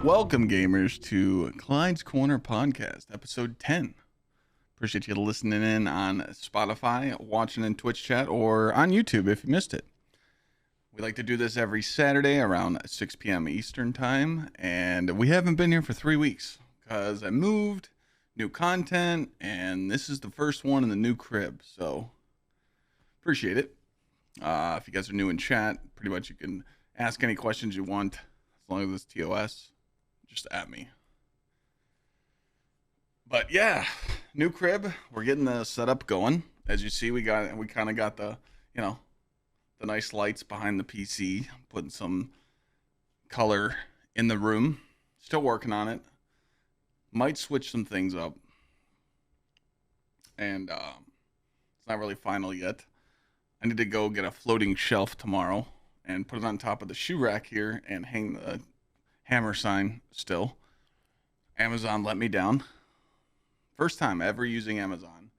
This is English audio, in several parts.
Welcome, gamers, to Clyde's Corner Podcast, episode 10. Appreciate you listening in on Spotify, watching in Twitch chat, or on YouTube if you missed it. We like to do this every Saturday around 6 p.m. Eastern Time, and we haven't been here for 3 weeks because I moved, new content, and this is the first one in the new crib, so appreciate it. If you guys are new in chat, pretty much you can ask any questions you want as long as it's TOS. Just at me. But yeah, new crib. We're getting the setup going. As you see, we kind of got the the nice lights behind the PC, putting some color in the room. Still working on it. Might switch some things up, and it's not really final yet. I need to go get a floating shelf tomorrow and put it on top of the shoe rack here and hang the hammer sign still. Amazon let me down. First time ever using Amazon.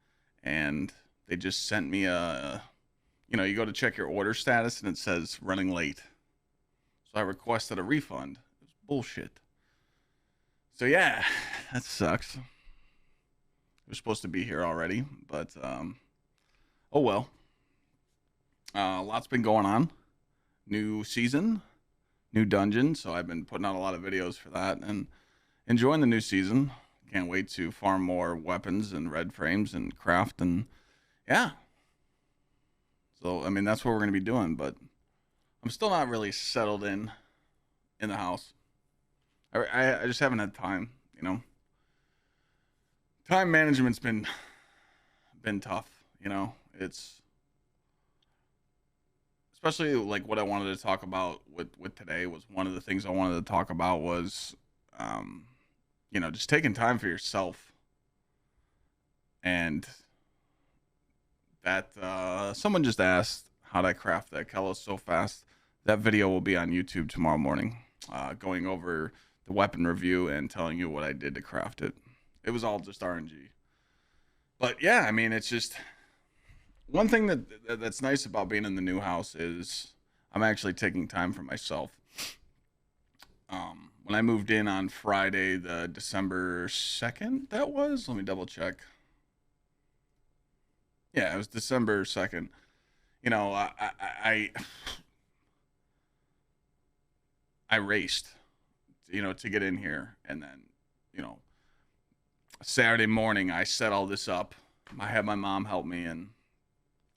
And they just sent me you go to check your order status and it says running late. So I requested a refund. It was bullshit. So yeah, that sucks. We're supposed to be here already, but oh well. Lots been going on. New season. New dungeon, so I've been putting out a lot of videos for that and enjoying the new season. Can't wait to farm more weapons and red frames and craft, and yeah. So I mean that's what we're gonna be doing, but I'm still not really settled in the house. I just haven't had time, Time management's been tough, It's especially like what I wanted to talk about with today was one of the things I wanted to talk about was, just taking time for yourself. And that someone just asked how'd I craft that Kellos so fast. That video will be on YouTube tomorrow morning, going over the weapon review and telling you what I did to craft it. It was all just RNG. But yeah, I mean, it's just one thing that's nice about being in the new house is I'm actually taking time for myself. When I moved in on Friday, the December 2nd, that was, let me double check. Yeah, it was December 2nd. I raced, to get in here. And then, Saturday morning, I set all this up. I had my mom help me, and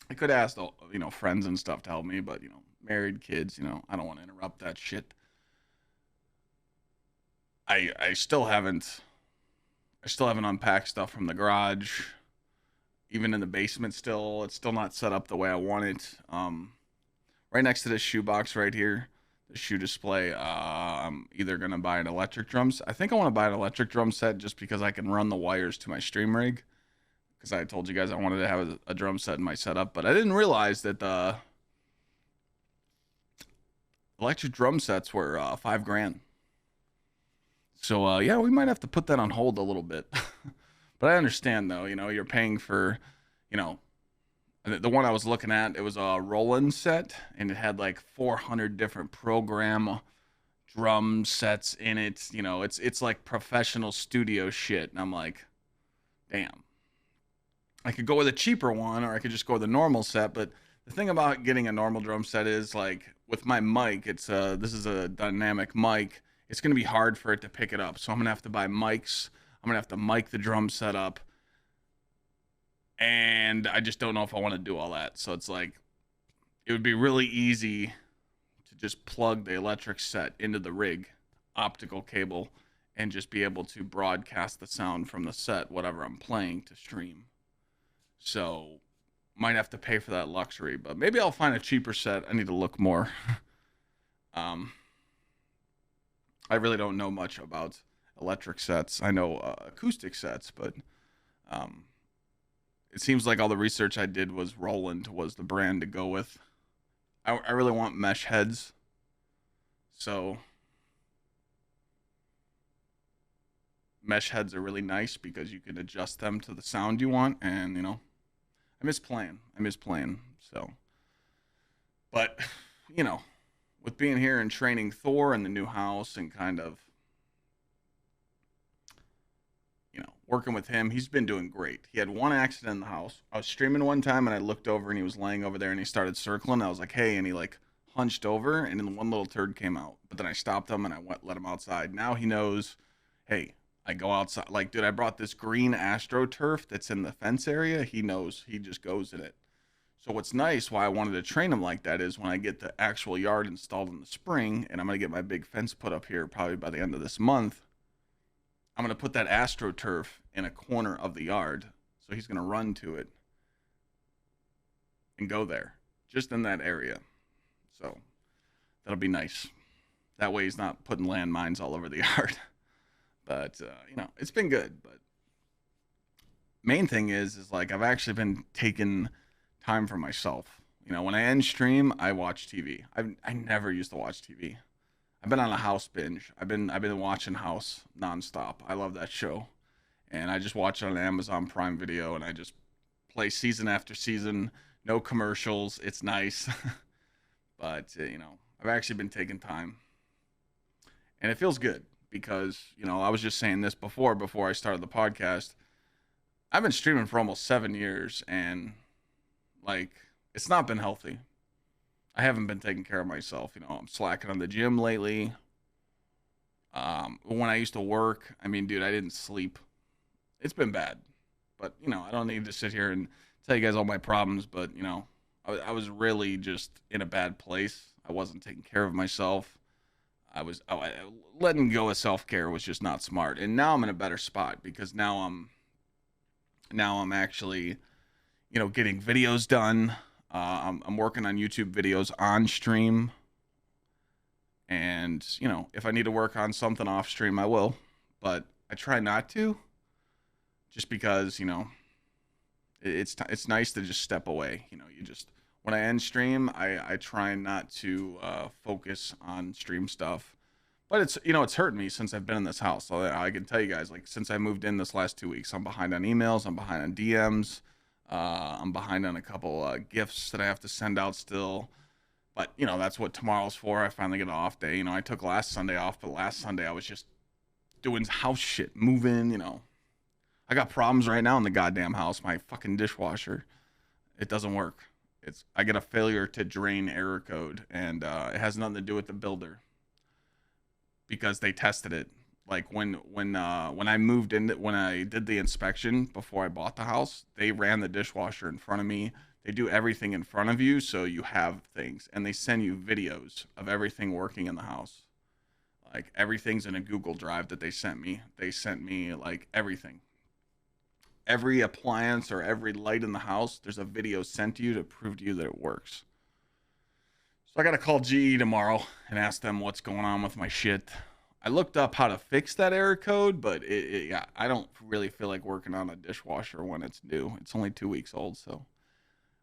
I could ask, friends and stuff to help me, but, married kids, I don't want to interrupt that shit. I still haven't unpacked stuff from the garage, even in the basement still. It's still not set up the way I want it. Right next to this shoebox right here, the shoe display, I'm either going to buy an electric drums. I think I want to buy an electric drum set just because I can run the wires to my stream rig. Because I told you guys I wanted to have a drum set in my setup, but I didn't realize that the electric drum sets were $5,000. So yeah, we might have to put that on hold a little bit. But I understand though, you're paying for, the one I was looking at, it was a Roland set, and it had like 400 different program drum sets in it. It's like professional studio shit, and I'm like, damn. I could go with a cheaper one, or I could just go with a normal set. But the thing about getting a normal drum set is, like, with my mic, it's this is a dynamic mic. It's gonna be hard for it to pick it up, so I'm gonna have to buy mics. I'm gonna have to mic the drum set up, and I just don't know if I want to do all that. So it's like, it would be really easy to just plug the electric set into the rig, optical cable, and just be able to broadcast the sound from the set, whatever I'm playing, to stream. So might have to pay for that luxury, but maybe I'll find a cheaper set. I need to look more. I really don't know much about electric sets. I know acoustic sets, but it seems like all the research I did was Roland was the brand to go with. I really want mesh heads. So mesh heads are really nice because you can adjust them to the sound you want, and I miss playing. So, but with being here and training Thor in the new house and kind of working with him, he's been doing great. He had one accident in the house. I was streaming one time and I looked over and he was laying over there and he started circling. I was like, hey, and he like hunched over and then one little turd came out. But then I stopped him and I let him outside. Now he knows, hey, I go outside. Like, dude, I brought this green AstroTurf that's in the fence area. He knows. He just goes in it. So what's nice, why I wanted to train him like that, is when I get the actual yard installed in the spring, and I'm gonna get my big fence put up here probably by the end of this month. I'm gonna put that AstroTurf in a corner of the yard, so he's gonna run to it and go there, just in that area. So that'll be nice. That way he's not putting landmines all over the yard. But it's been good. But main thing is like I've actually been taking time for myself. When I end stream, I watch TV. I never used to watch TV. I've been on a House binge. I've been watching House nonstop. I love that show, and I just watch it on Amazon Prime Video, and I just play season after season. No commercials. It's nice, but I've actually been taking time, and it feels good because I was just saying this before I started the podcast. I've been streaming for almost 7 years, and like it's not been healthy. I haven't been taking care of myself. I'm slacking on the gym lately. When I used to work, I mean, dude, I didn't sleep. It's been bad. But, I don't need to sit here and tell you guys all my problems. But, I was really just in a bad place. I wasn't taking care of myself. Letting go of self-care was just not smart. And now I'm in a better spot because now I'm actually, getting videos done. I'm working on YouTube videos on stream, and if I need to work on something off stream, I will, but I try not to, just because it's nice to just step away. You just when I end stream, I try not to focus on stream stuff, but it's hurt me since I've been in this house. So I can tell you guys, like since I moved in this last 2 weeks, I'm behind on emails, I'm behind on DMs. I'm behind on a couple gifts that I have to send out still. But, that's what tomorrow's for. I finally get an off day. I took last Sunday off, but last Sunday I was just doing house shit, moving, I got problems right now in the goddamn house. My fucking dishwasher, it doesn't work. I get a failure to drain error code, and it has nothing to do with the builder because they tested it. Like when I moved in, when I did the inspection before I bought the house, they ran the dishwasher in front of me. They do everything in front of you, so you have things, and they send you videos of everything working in the house. Like everything's in a Google Drive that they sent me. They sent me like everything, every appliance or every light in the house. There's a video sent to you to prove to you that it works. So I gotta call GE tomorrow and ask them what's going on with my shit. I looked up how to fix that error code, but I don't really feel like working on a dishwasher when it's new. It's only 2 weeks old, so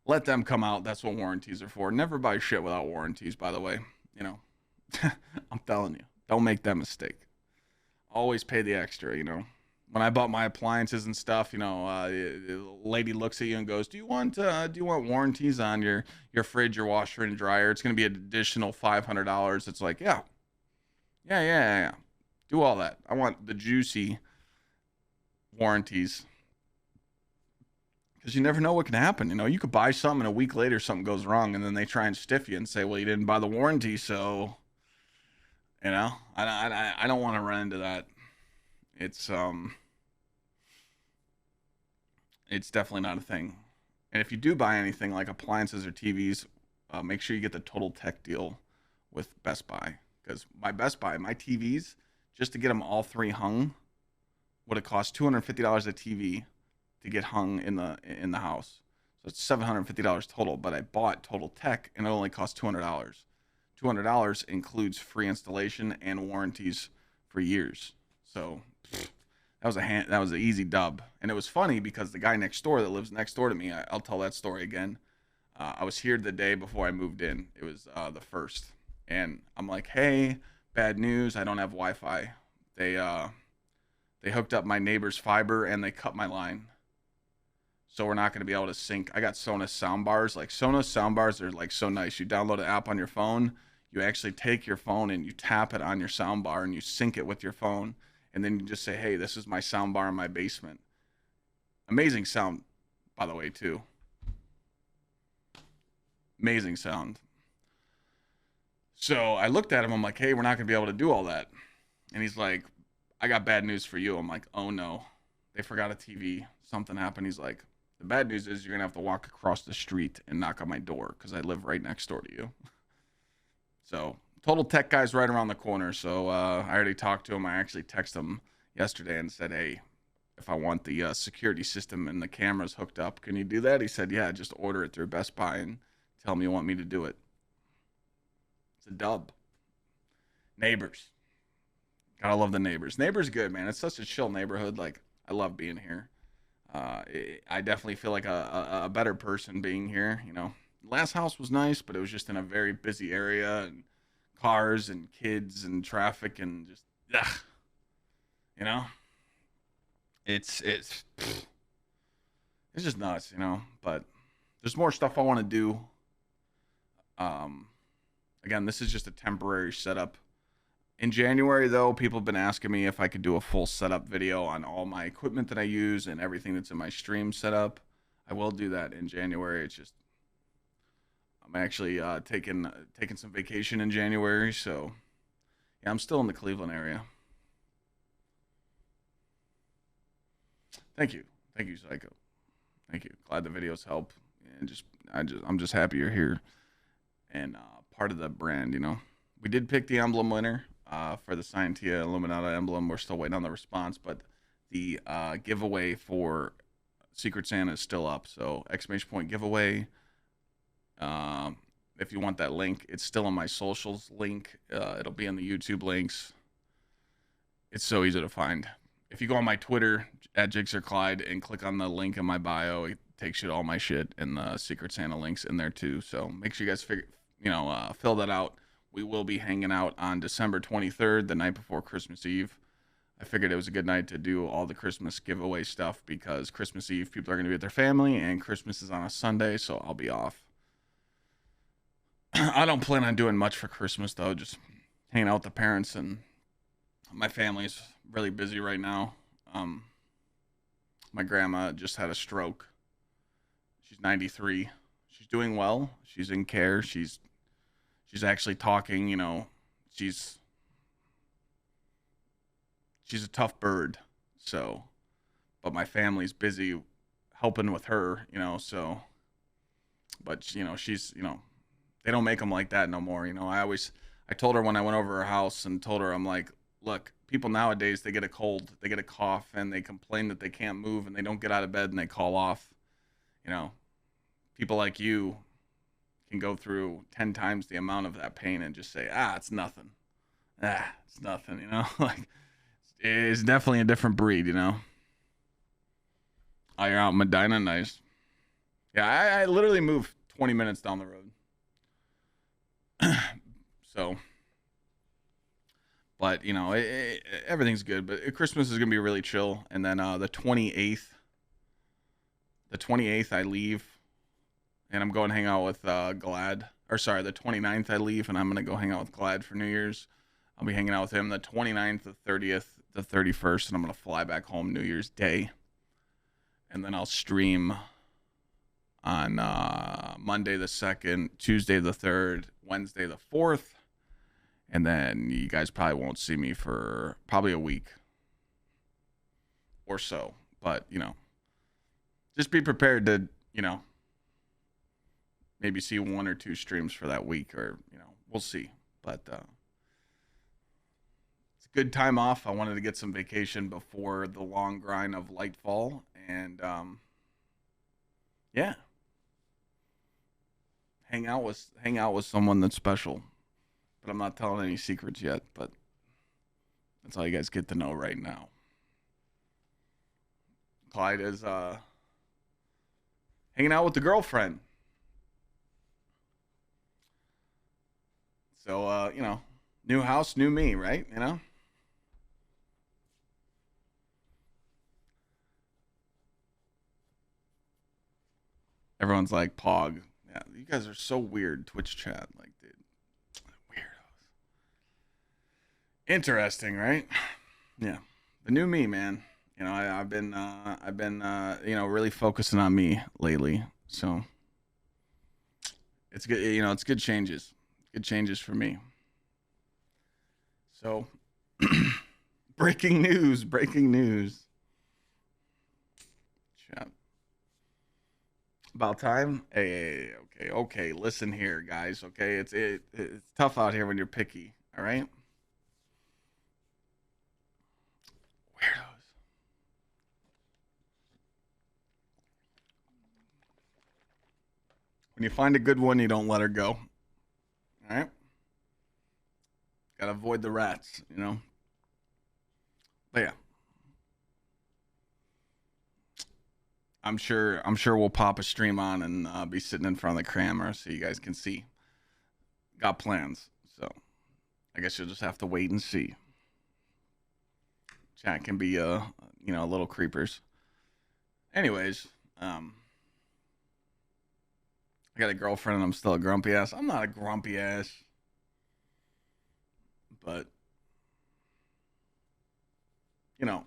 let them come out. That's what warranties are for. Never buy shit without warranties, by the way. I'm telling you, don't make that mistake. Always pay the extra, When I bought my appliances and stuff, the lady looks at you and goes, "Do you want warranties on your fridge, your washer and dryer? It's going to be an additional $500." It's like, yeah. Yeah. Do all that. I want the juicy warranties. Because you never know what can happen. You could buy something and a week later something goes wrong and then they try and stiff you and say, well, you didn't buy the warranty, so, I don't want to run into that. It's definitely not a thing. And if you do buy anything like appliances or TVs, make sure you get the Total Tech deal with Best Buy. Because my Best Buy, my TVs, just to get them all three hung, would have cost $250 a TV to get hung in the house. So it's $750 total. But I bought Total Tech, and it only cost $200. $200 includes free installation and warranties for years. So that was an easy dub. And it was funny because the guy next door that lives next door to me, I'll tell that story again. I was here the day before I moved in. It was the 1st. And I'm like, hey, bad news. I don't have Wi-Fi. They hooked up my neighbor's fiber and they cut my line. So we're not going to be able to sync. I got Sonos soundbars. Like Sonos soundbars are like so nice. You download an app on your phone. You actually take your phone and you tap it on your soundbar and you sync it with your phone. and then you just say, hey, this is my sound bar in my basement. Amazing sound, by the way, too. Amazing sound. So I looked at him. I'm like, hey, we're not going to be able to do all that. And he's like, I got bad news for you. I'm like, oh no, they forgot a TV. Something happened. He's like, the bad news is you're going to have to walk across the street and knock on my door because I live right next door to you. So Total Tech Guy's right around the corner. So I already talked to him. I actually texted him yesterday and said, hey, if I want the security system and the cameras hooked up, can you do that? He said, yeah, just order it through Best Buy and tell me you want me to do it. It's a dub. Neighbors. Gotta love the neighbors. Neighbors good, man. It's such a chill neighborhood. Like, I love being here. I definitely feel like a better person being here. You know, last house was nice, but it was just in a very busy area and cars and kids and traffic and just, ugh, you know, it's just nuts, you know. But there's more stuff I want to do. Um, Again, this is just a temporary setup. In January, though, people have been asking me if I could do a full setup video on all my equipment that I use and everything that's in my stream setup. I will do that in January. It's just I'm actually taking some vacation in January, so yeah, I'm still in the Cleveland area. Thank you, Psycho. Thank you. Glad the videos help, and I'm just happy you're here and part of the brand. You know, we did pick the emblem winner for the Scientia Illuminata emblem. We're still waiting on the response, but the giveaway for Secret Santa is still up. So exclamation point giveaway. If you want that link, it's still in my socials link. It'll be in the YouTube links. It's so easy to find. If you go on my Twitter at GsxrClyde and click on the link in my bio, it takes you to all my shit, and the Secret Santa links in there too. So make sure you guys fill that out. We will be hanging out on December 23rd, the night before Christmas Eve. I figured it was a good night to do all the Christmas giveaway stuff because Christmas Eve people are going to be with their family and Christmas is on a Sunday, so I'll be off. I don't plan on doing much for Christmas though, just hanging out with the parents, and my family's really busy right now. My grandma just had a stroke. She's 93. She's doing well. She's in care. She's actually talking, you know. She's a tough bird. So, but my family's busy helping with her, you know, so but you know, she's, you know, they don't make them like that no more, you know. I told her when I went over her house and told her, I'm like, look, people nowadays, they get a cold, they get a cough, and they complain that they can't move, and they don't get out of bed, and they call off. You know, people like you can go through 10 times the amount of that pain and just say, it's nothing. It's nothing, you know? Like, it's definitely a different breed, you know? Oh, you're out in Medina? Nice. Yeah, I literally moved 20 minutes down the road. So... But, you know, everything's good. But Christmas is going to be really chill. And then the 28th I leave. And I'm going to hang out with Glad. Or, sorry, the 29th I leave. And I'm going to go hang out with Glad for New Year's. I'll be hanging out with him the 29th, the 30th, the 31st. And I'm going to fly back home New Year's Day. And then I'll stream on Monday the 2nd, Tuesday the 3rd, Wednesday the 4th. And then you guys probably won't see me for probably a week or so. But, you know, just be prepared to, you know, maybe see 1 or 2 streams for that week, or, you know, we'll see. But it's a good time off. I wanted to get some vacation before the long grind of Lightfall. And, yeah. Hang out with someone that's special. But I'm not telling any secrets yet, but that's all you guys get to know right now. Clyde is hanging out with the girlfriend. So, you know, new house, new me, right? You know? Everyone's like, Pog. Yeah, you guys are so weird, Twitch chat. Like, dude. Weirdos. Interesting, right? Yeah. The new me, man. I've been really focusing on me lately. So it's good. It's good changes. Good changes for me. So breaking news. Breaking news. Chat. About time. Hey, okay. Listen here, guys. Okay, it's tough out here when you're picky. All right. Weirdos. When you find a good one, you don't let her go. All right. Gotta avoid the rats. But yeah, I'm sure we'll pop a stream on and be sitting in front of the camera so you guys can see. Got plans, so I guess you'll just have to wait and see. Chat can be little creepers. Anyways, I got a girlfriend and I'm still a grumpy ass. I'm not a grumpy ass, but you know,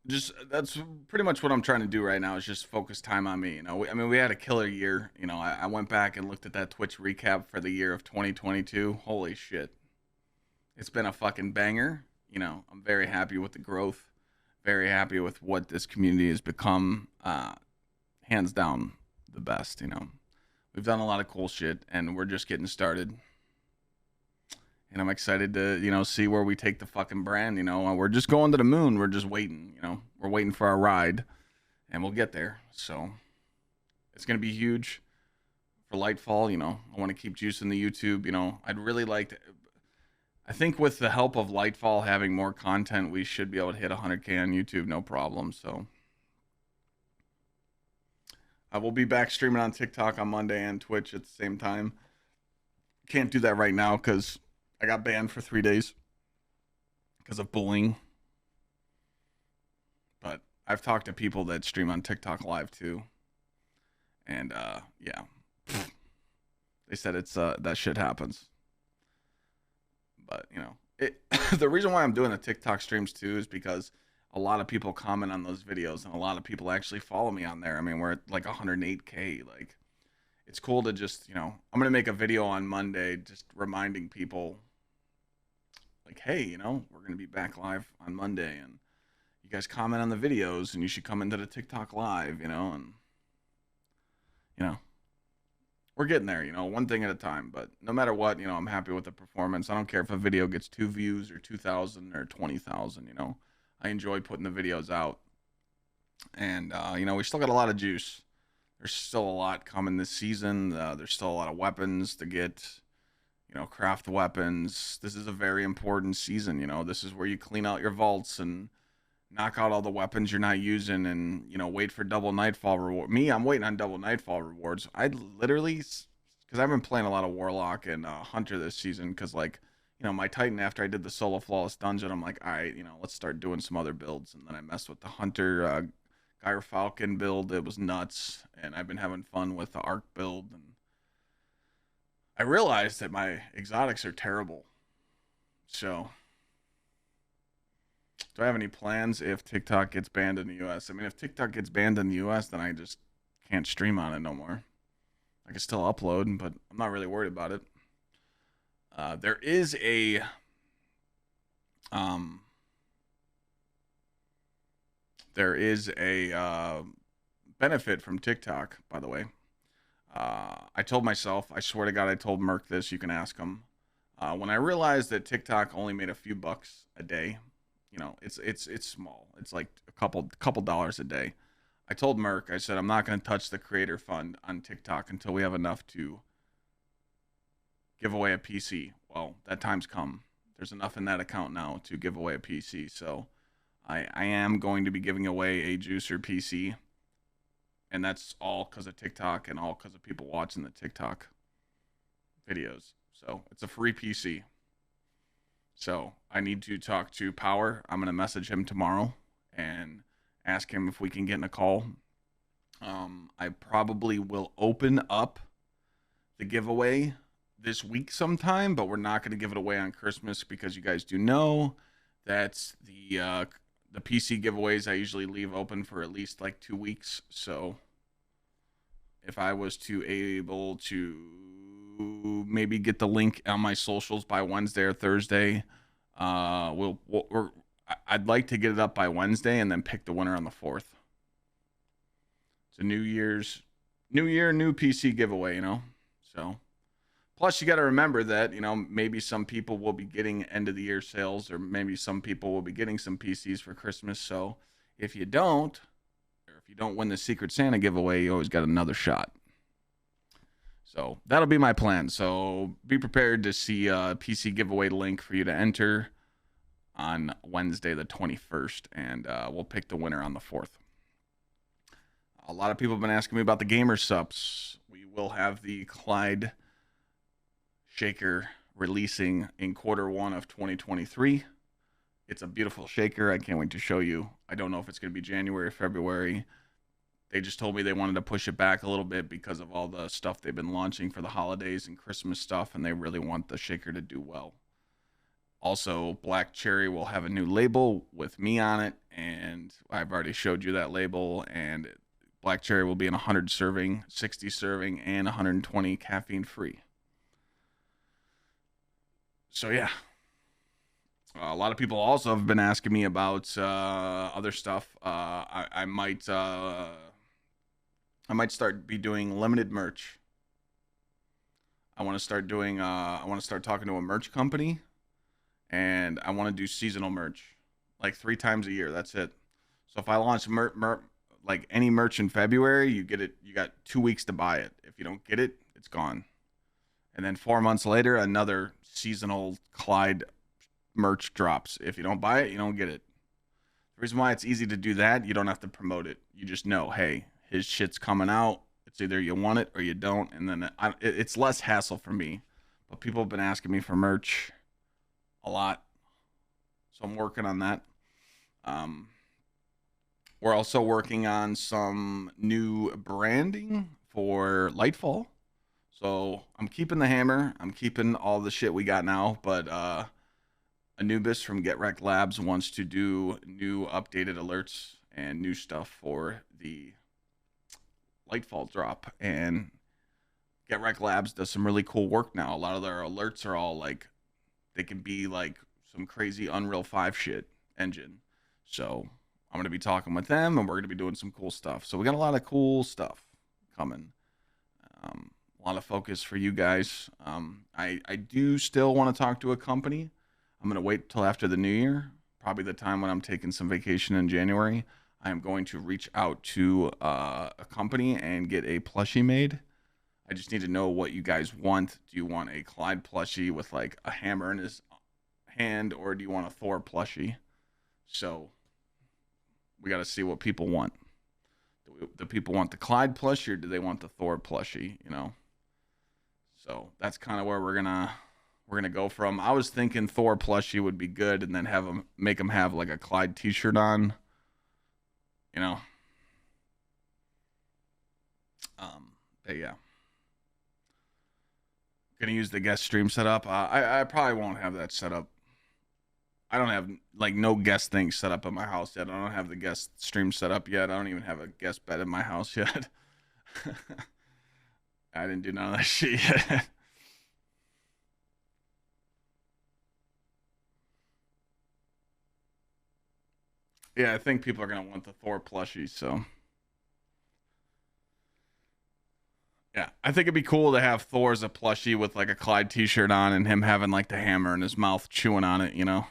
just that's pretty much what I'm trying to do right now is just focus time on me. We had a killer year. I went back and looked at that Twitch recap for the year of 2022. Holy shit, it's been a fucking banger. I'm very happy with the growth, very happy with what this community has become. Hands down, the best. We've done a lot of cool shit, and we're just getting started. And I'm excited to see where we take the fucking brand. We're just going to the moon. We're just waiting. We're waiting for our ride, and we'll get there. So it's gonna be huge for Lightfall. I want to keep juicing the YouTube. I'd really like to. I think with the help of Lightfall having more content, we should be able to hit 100K on YouTube, no problem. So I will be back streaming on TikTok on Monday and Twitch at the same time. Can't do that right now because I got banned for 3 days because of bullying. But I've talked to people that stream on TikTok live too. And yeah. They said it's that shit happens. But the reason why I'm doing the TikTok streams too is because a lot of people comment on those videos and a lot of people actually follow me on there. I mean, we're at like 108K. Like, it's cool to just, I'm going to make a video on Monday just reminding people like, hey, we're going to be back live on Monday and you guys comment on the videos and you should come into the TikTok live, and we're getting there, one thing at a time. But no matter what, I'm happy with the performance. I don't care if a video gets 2 views or 2,000 or 20,000, I enjoy putting the videos out. And, we still got a lot of juice. There's still a lot coming this season. There's still a lot of weapons to get, craft weapons. This is a very important season. This is where you clean out your vaults and knock out all the weapons you're not using and, wait for double Nightfall reward. Me, I'm waiting on double Nightfall rewards. I literally, because I've been playing a lot of Warlock and Hunter this season because, like, my Titan, after I did the solo flawless dungeon, I'm like, all right, let's start doing some other builds. And then I messed with the Hunter Gyre Falcon build. It was nuts. And I've been having fun with the Arc build. And I realized that my exotics are terrible. So, do I have any plans if TikTok gets banned in the US? I mean, if TikTok gets banned in the US, then I just can't stream on it no more. I can still upload, but I'm not really worried about it. There is a benefit from TikTok, by the way. I told myself, I swear to God, I told Merc this. You can ask him. When I realized that TikTok only made a few bucks a day, it's small. It's like a couple dollars a day. I told Merc, I said, I'm not going to touch the creator fund on TikTok until we have enough to give away a PC. Well, that time's come. There's enough in that account now to give away a PC. So I am going to be giving away a Juicer PC. And that's all because of TikTok and all because of people watching the TikTok videos. So it's a free PC. So I need to talk to Power. I'm going to message him tomorrow and ask him if we can get in a call. I probably will open up the giveaway this week sometime, but we're not going to give it away on Christmas because you guys do know That's the PC giveaways I usually leave open for at least like 2 weeks. So if I was to able to maybe get the link on my socials by Wednesday or Thursday, I'd like to get it up by Wednesday and then pick the winner on the 4th. It's a New Year, new PC giveaway, you know. So plus you got to remember that, you know, maybe some people will be getting end of the year sales, or maybe some people will be getting some PCs for Christmas. So if you don't, or if you don't win the Secret Santa giveaway, you always got another shot. So that'll be my plan. So be prepared to see a PC giveaway link for you to enter on Wednesday the 21st, and we'll pick the winner on the 4th. A lot of people have been asking me about the gamer subs. We will have the Clyde shaker releasing in Q1 of 2023. It's a beautiful shaker. I can't wait to show you. I don't know if it's going to be January or February. They just told me they wanted to push it back a little bit because of all the stuff they've been launching for the holidays and Christmas stuff, and they really want the shaker to do well. Also, Black Cherry will have a new label with me on it, and I've already showed you that label, and Black Cherry will be in 100 serving, 60 serving, and 120 caffeine free. So yeah, a lot of people also have been asking me about other stuff. I might start be doing limited merch. I want to start doing. I want to start talking to a merch company, and I want to do seasonal merch, like 3 times a year. That's it. So if I launch like any merch in February, you get it. You got 2 weeks to buy it. If you don't get it, it's gone. And then 4 months later, another seasonal Clyde merch drops. If you don't buy it, you don't get it. The reason why it's easy to do that, you don't have to promote it. You just know, hey, his shit's coming out. It's either you want it or you don't. And then it's less hassle for me. But people have been asking me for merch a lot. So I'm working on that. We're also working on some new branding for Lightfall. So I'm keeping the hammer. I'm keeping all the shit we got now. But Anubis from GsxrCLabs wants to do new updated alerts and new stuff for the Lightfall drop. And GsxrCLabs does some really cool work now. A lot of their alerts are all like, they can be like some crazy Unreal 5 shit engine. So I'm going to be talking with them, and we're going to be doing some cool stuff. So we got a lot of cool stuff coming. A lot of focus for you guys. I do still want to talk to a company. I'm going to wait till after the new year, probably the time when I'm taking some vacation in January. I am going to reach out to a company and get a plushie made. I just need to know what you guys want. Do you want a Clyde plushie with like a hammer in his hand, or do you want a Thor plushie? So we got to see what people want. Do people want the Clyde plushie, or do they want the Thor plushie? You know. So that's kind of where we're gonna go from. I was thinking Thor plushie would be good, and then make them have like a Clyde T-shirt on. You know. But yeah. Gonna use the guest stream setup. I probably won't have that set up. I don't have like no guest thing set up at my house yet. I don't have the guest stream set up yet. I don't even have a guest bed in my house yet. I didn't do none of that shit yet. Yeah, I think people are gonna want the Thor plushie, so yeah. I think it'd be cool to have Thor as a plushie with like a Clyde t-shirt on, and him having like the hammer in his mouth chewing on it, you know.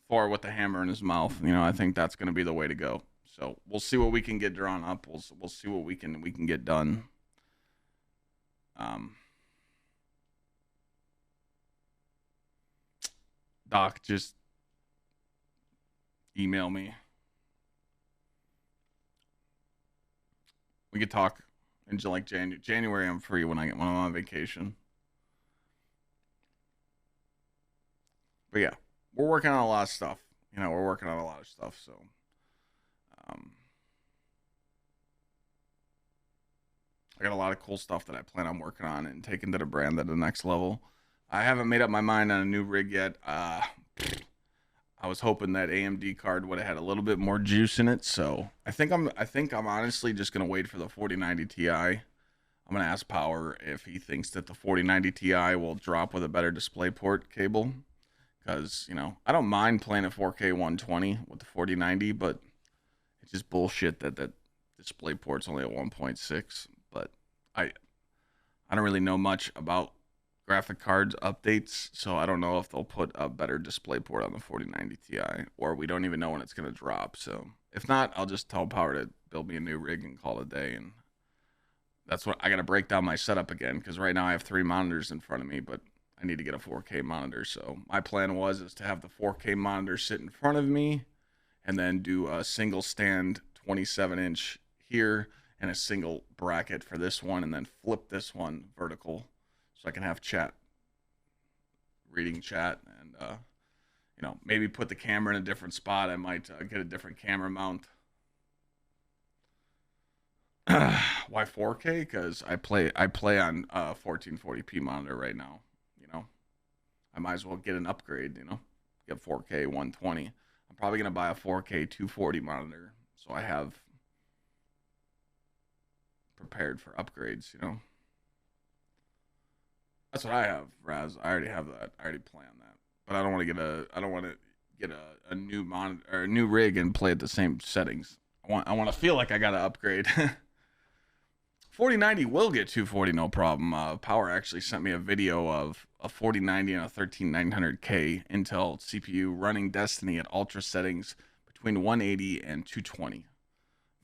Thor with the hammer in his mouth, you know. I think that's gonna be the way to go. So we'll see what we can get drawn up. We'll see what we can get done. Doc, just email me. We could talk in like January. I'm free when I'm on vacation. But yeah, we're working on a lot of stuff. You know, we're working on a lot of stuff. So, I got a lot of cool stuff that I plan on working on and taking to the brand at the next level. I haven't made up my mind on a new rig yet. I was hoping that AMD card would have had a little bit more juice in it. So I think I'm honestly just gonna wait for the 4090 Ti. I'm gonna ask Power if he thinks that the 4090 Ti will drop with a better DisplayPort cable. Because, I don't mind playing at 4K 120 with the 4090, but it's just bullshit that DisplayPort's only at 1.6. But I I don't really know much about graphic cards updates, so I don't know if they'll put a better DisplayPort on the 4090 Ti, or we don't even know when it's going to drop. So if not, I'll just tell Power to build me a new rig and call it a day. And that's what I got to break down my setup again, because right now I have 3 monitors in front of me, but I need to get a 4K monitor. So my plan is to have the 4K monitor sit in front of me, and then do a single stand 27-inch here and a single bracket for this one, and then flip this one vertical so I can have chat, reading chat, and maybe put the camera in a different spot. I might get a different camera mount. Why 4K? Because I play on 1440p monitor right now. I might as well get an upgrade. Get 4K 120. I'm probably gonna buy a 4K 240 monitor, so I have prepared for upgrades. That's what I have, Raz. I already have that. I already planned that. But I don't want to get a new monitor or a new rig and play at the same settings. I want to feel like I got to upgrade. 4090 will get 240, no problem. Power actually sent me a video of a 4090 and a 13900K Intel CPU running Destiny at ultra settings between 180 and 220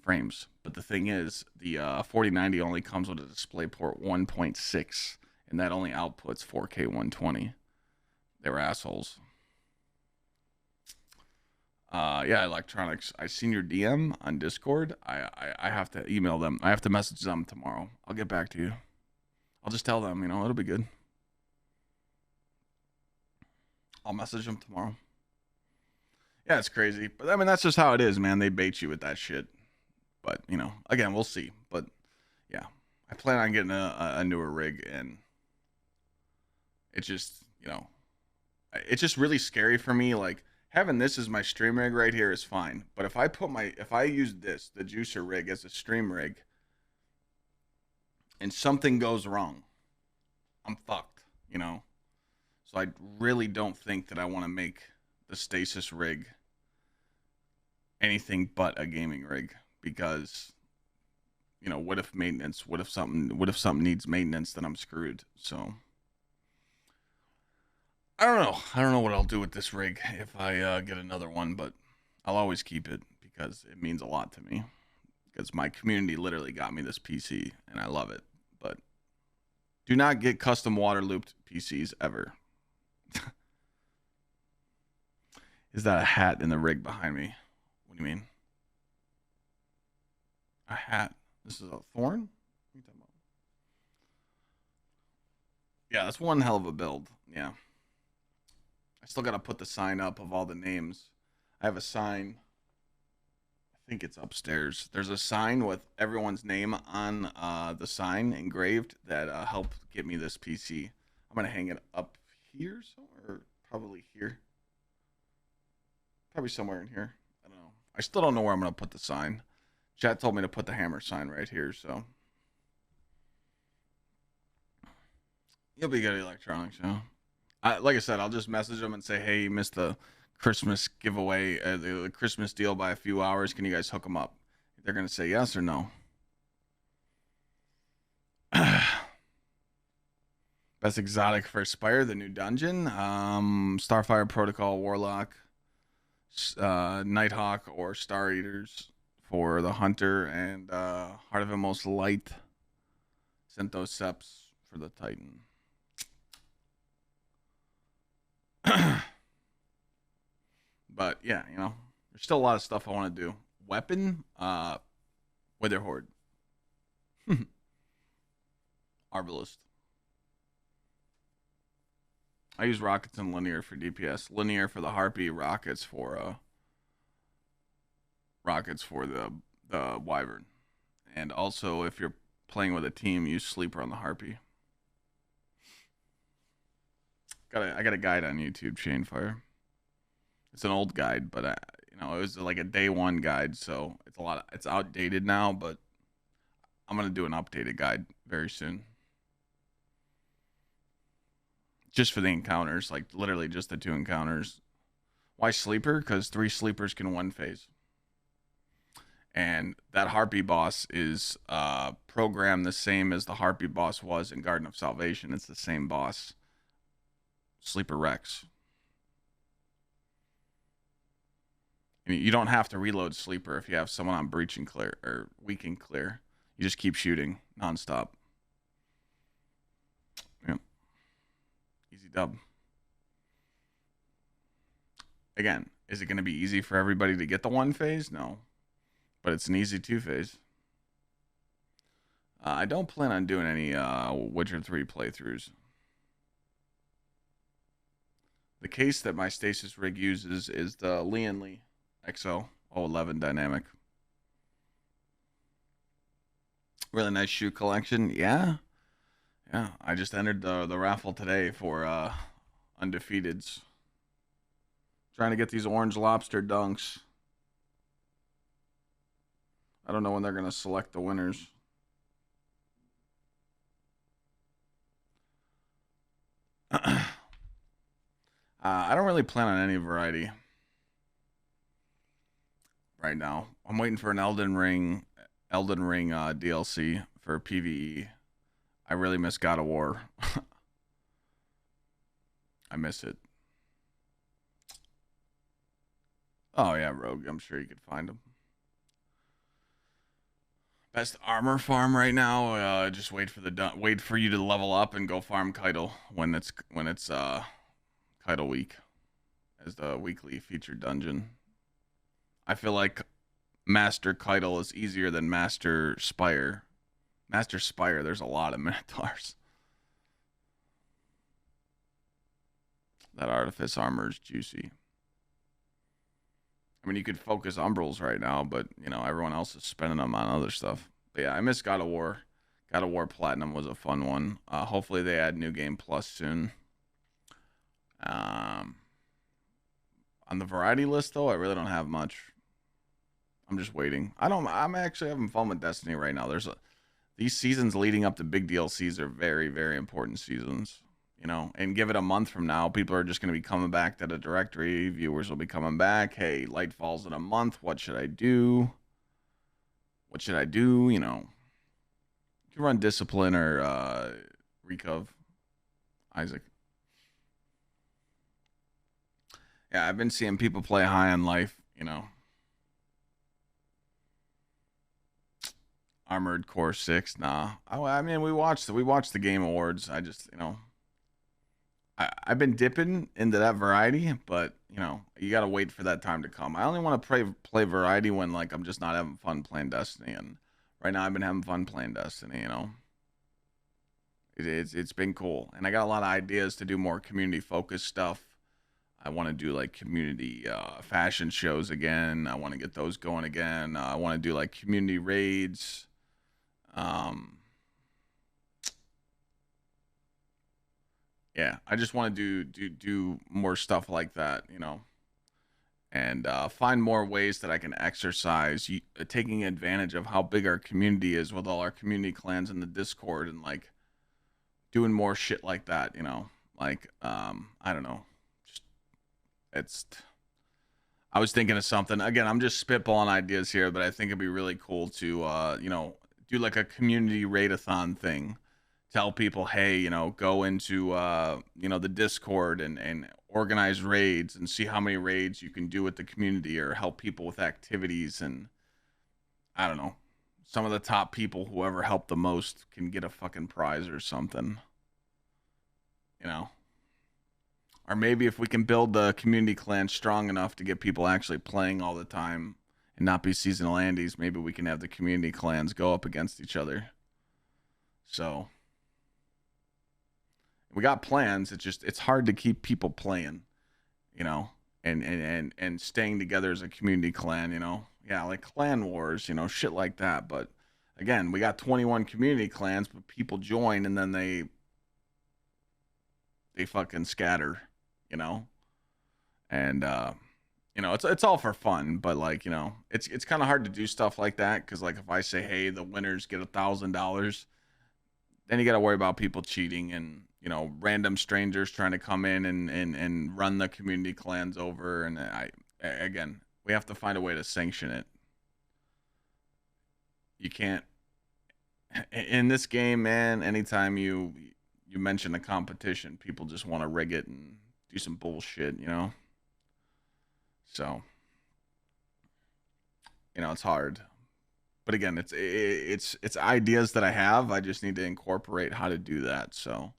frames. But the thing is, the 4090 only comes with a DisplayPort 1.6, and that only outputs 4K 120. They were assholes. Yeah, Electronics. I seen your DM on Discord. I have to email them. I have to message them tomorrow. I'll get back to you. I'll just tell them, it'll be good. I'll message them tomorrow. Yeah, it's crazy. But I mean, that's just how it is, man. They bait you with that shit. But, again, we'll see. But yeah, I plan on getting a newer rig, and it's just, it's just really scary for me. Like, having this as my stream rig right here is fine. But if I use this, the juicer rig, as a stream rig, and something goes wrong, I'm fucked, So I really don't think that I want to make the stasis rig anything but a gaming rig, because what if maintenance? What if something needs maintenance? Then I'm screwed. So I don't know what I'll do with this rig if I get another one, but I'll always keep it because it means a lot to me. Because my community literally got me this PC, and I love it. But do not get custom water looped PCs ever. Is that a hat in the rig behind me? What do you mean? A hat? This is a thorn? What are you talking about? Yeah, that's one hell of a build. Yeah. I still got to put the sign up of all the names. I have a sign. I think it's upstairs. There's a sign with everyone's name on the sign engraved that helped get me this PC. I'm going to hang it up here somewhere, or probably here. Probably somewhere in here. I don't know. I still don't know where I'm going to put the sign. Chat told me to put the hammer sign right here, so. You'll be good at Electronics, like I said, I'll just message them and say, hey, you missed the Christmas giveaway, the Christmas deal by a few hours. Can you guys hook them up? They're going to say yes or no. Best exotic for Spire, the new dungeon. Starfire Protocol, Warlock, Nighthawk, or Star Eaters for the Hunter, and Heart of Most Light, Centos Seps for the Titan. But yeah, there's still a lot of stuff I want to do. Weapon, Wither Horde. Arbalist. I use rockets and linear for DPS. Linear for the Harpy, rockets for the Wyvern. And also, if you're playing with a team, use Sleeper on the Harpy. I got a guide on YouTube, Chainfire. It's an old guide, but it was like a day one guide, so it's outdated now. But I'm gonna do an updated guide very soon, just for the encounters, like literally just the 2 encounters. Why sleeper? Because 3 sleepers can 1 phase. And that Harpy boss is programmed the same as the Harpy boss was in Garden of Salvation. It's the same boss. Sleeper Rex. I mean, you don't have to reload Sleeper if you have someone on Breach and Clear or Weak and Clear. You just keep shooting nonstop. Yeah. Easy dub. Again, is it going to be easy for everybody to get the 1 phase? No. But it's an easy 2 phase. I don't plan on doing any Witcher 3 playthroughs. The case that my stasis rig uses is the Lee XO 011 dynamic. Really nice shoe collection. Yeah. Yeah. I just entered the raffle today for undefeateds. Trying to get these orange lobster dunks. I don't know when they're going to select the winners. I don't really plan on any variety right now. I'm waiting for an Elden Ring DLC for PvE. I really miss God of War. I miss it. Oh yeah, Rogue. I'm sure you could find him. Best armor farm right now. Just wait for you to level up and go farm Keitel when it's Keitel week as the weekly featured dungeon. I feel like Master Keitel is easier than Master Spire. Master Spire, there's a lot of Minotaurs. That Artifice armor is juicy. I mean, you could focus Umbrals right now, but, everyone else is spending them on other stuff. But yeah, I miss God of War. God of War Platinum was a fun one. Hopefully they add New Game Plus soon. On the variety list, though, I really don't have much. I'm just waiting. I'm actually having fun with Destiny right now. These seasons leading up to big DLCs are very, very important seasons. And give it a month from now, people are just going to be coming back to the directory. Viewers will be coming back. Hey, Light falls in a month. What should I do? What should I do? You can run Discipline or Recov. Isaac. Yeah, I've been seeing people play High on Life, Armored Core 6. Nah. I mean, we watched the Game Awards. I just, I've been dipping into that variety, but you gotta wait for that time to come. I only want to play variety when I'm just not having fun playing Destiny, and right now I've been having fun playing Destiny. It's been cool, and I got a lot of ideas to do more community focused stuff. I want to do community fashion shows again. I want to get those going again. I want to do community raids. Yeah, I just want to do more stuff like that, and find more ways that I can exercise, taking advantage of how big our community is with all our community clans in the Discord, and doing more shit like that, I don't know, I was thinking of something. Again, I'm just spitballing ideas here, but I think it'd be really cool to do a community raid-a-thon thing. Tell people, hey, go into the Discord and organize raids and see how many raids you can do with the community, or help people with activities, and I don't know, some of the top people, whoever helped the most, can get a fucking prize or something. Or maybe if we can build the community clan strong enough to get people actually playing all the time and not be seasonal Andes, maybe we can have the community clans go up against each other. So we got plans. It's hard to keep people playing, and staying together as a community clan, Yeah, like clan wars, shit like that. But again, we got 21 community clans, but people join and then they fucking scatter, and it's all for fun, but like, it's kind of hard to do stuff like that because like if I say, hey, the winners get $1,000, then you got to worry about people cheating and random strangers trying to come in and run the community clans over. And again, we have to find a way to sanction it. You can't in this game, man. Anytime you mention the competition, people just want to rig it and do some bullshit. So it's hard. But again, it's ideas that I have. I just need to incorporate how to do that. So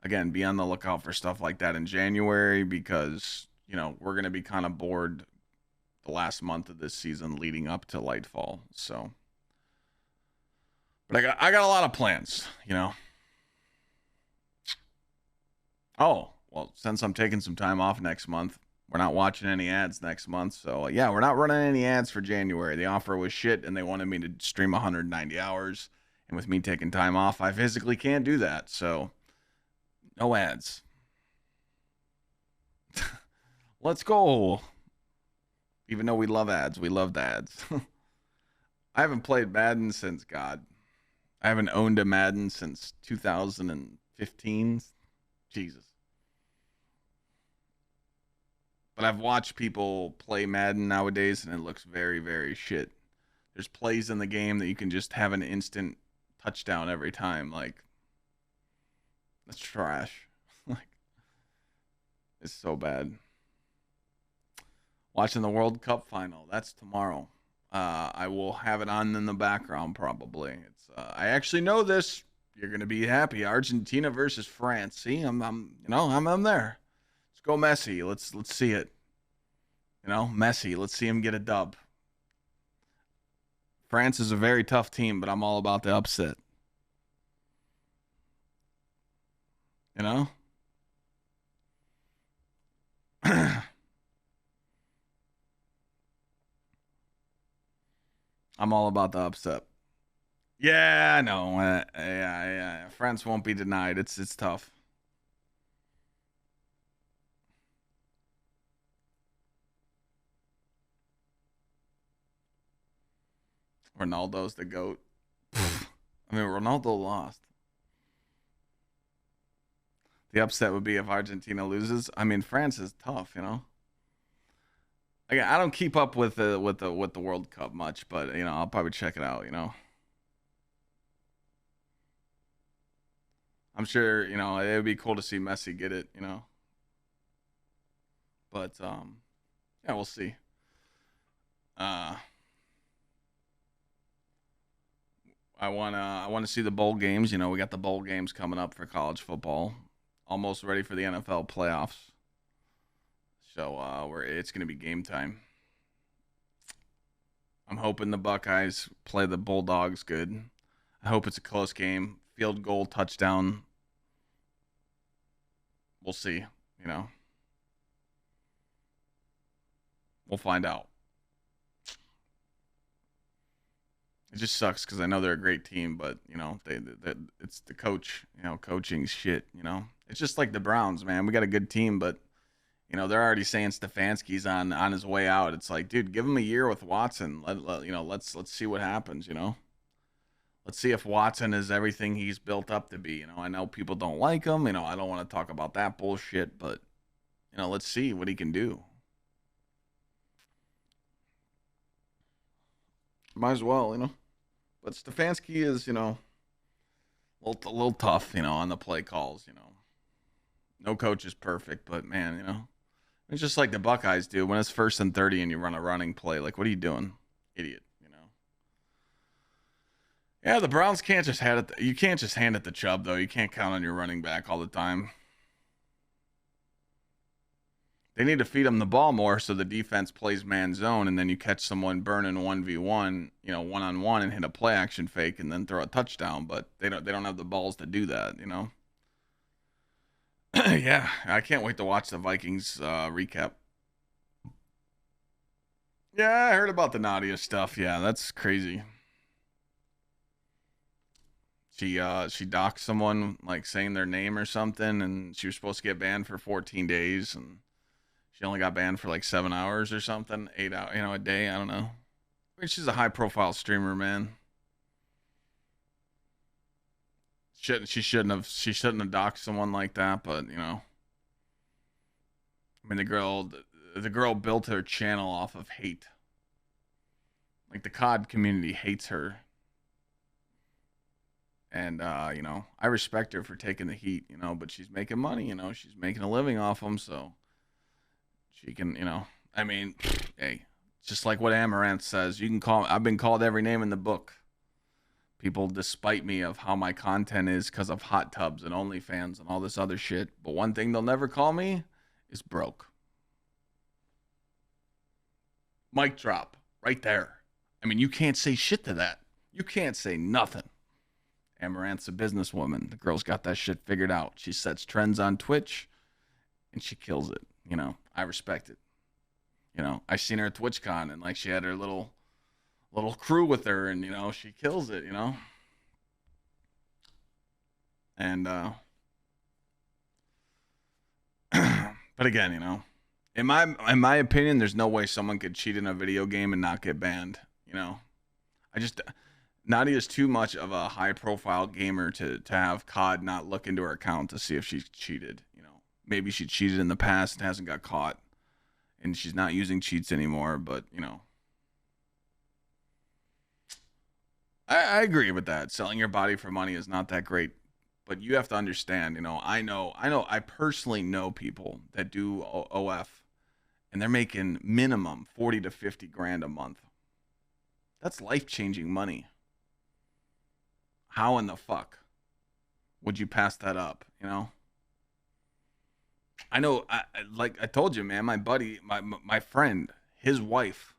again, be on the lookout for stuff like that in January because we're gonna be kind of bored the last month of this season leading up to Lightfall. So, but I got a lot of plans. Oh well, since I'm taking some time off next month, we're not watching any ads next month. So yeah, we're not running any ads for January. The offer was shit, and they wanted me to stream 190 hours. And with me taking time off, I physically can't do that. So no ads. Let's go. Even though we love ads, we loved ads. I haven't played Madden since God. I haven't owned a Madden since 2015. Jesus. But I've watched people play Madden nowadays, and it looks very, very shit. There's plays in the game that you can just have an instant touchdown every time. Like, that's trash. Like, it's so bad. Watching the World Cup final. That's tomorrow. I will have it on in the background probably. I actually know this. You're gonna be happy. Argentina versus France. See, I'm there. Let's go Messi. Let's see it. Messi. Let's see him get a dub. France is a very tough team, but I'm all about the upset. I'm all about the upset. Yeah, I know. Yeah. France won't be denied. It's tough. Ronaldo's the GOAT. I mean, Ronaldo lost. The upset would be if Argentina loses. I mean, France is tough. Again, I don't keep up with the World Cup much, but I'll probably check it out. I'm sure it would be cool to see Messi get it. But yeah, we'll see. Uh, I wanna see the bowl games. We got the bowl games coming up for college football. Almost ready for the NFL playoffs. So it's gonna be game time. I'm hoping the Buckeyes play the Bulldogs good. I hope it's a close game. Field goal, touchdown. We'll see. We'll find out. It just sucks because I know they're a great team, but they it's the coach. Coaching shit. It's just like the Browns, man. We got a good team, but they're already saying Stefanski's on his way out. It's like, dude, give him a year with Watson. Let's see what happens. Let's see if Watson is everything he's built up to be. I know people don't like him. I don't want to talk about that bullshit, but let's see what he can do. Might as well. But Stefanski is, a little tough, on the play calls. No coach is perfect, but man, it's just like the Buckeyes do. When it's 1st and 30 and you run a running play, like, what are you doing, idiot? Yeah, the Browns can't just hand it. You can't just hand it to Chubb though. You can't count on your running back all the time. They need to feed him the ball more so the defense plays man zone, and then you catch someone burning 1v1, one-on-one, and hit a play action fake and then throw a touchdown. But they don't have the balls to do that. Yeah, I can't wait to watch the Vikings recap. Yeah, I heard about the Nadia stuff. Yeah, that's crazy. She doxed someone like saying their name or something, and she was supposed to get banned for 14 days, and She only got banned for like 7 hours or something, 8 hours, a day. I don't know. I mean, she's a high profile streamer, man. She shouldn't have doxed someone like that, but I mean, the girl built her channel off of hate. Like the COD community hates her. And I respect her for taking the heat, but she's making money, she's making a living off them, so she can, I mean, hey, just like what Amaranth says, you can call. I've been called every name in the book. People despite me of how my content is because of hot tubs and OnlyFans and all this other shit. But one thing they'll never call me is broke. Mic drop right there. I mean, you can't say shit to that. You can't say nothing. Amaranth's a businesswoman. The girl's got that shit figured out. She sets trends on Twitch and she kills it. I respect it. I seen her at TwitchCon and like she had her little crew with her and she kills it, And but again, in my opinion, there's no way someone could cheat in a video game and not get banned, I just Nadia is too much of a high profile gamer to have COD not look into her account to see if she's cheated. Maybe she cheated in the past and hasn't got caught and she's not using cheats anymore, but I agree with that. Selling your body for money is not that great, but you have to understand, I personally know people that do OF and they're making minimum 40 to 50 grand a month. That's life-changing money. How in the fuck would you pass that up, I know, like I told you, man, my buddy, my friend, his wife.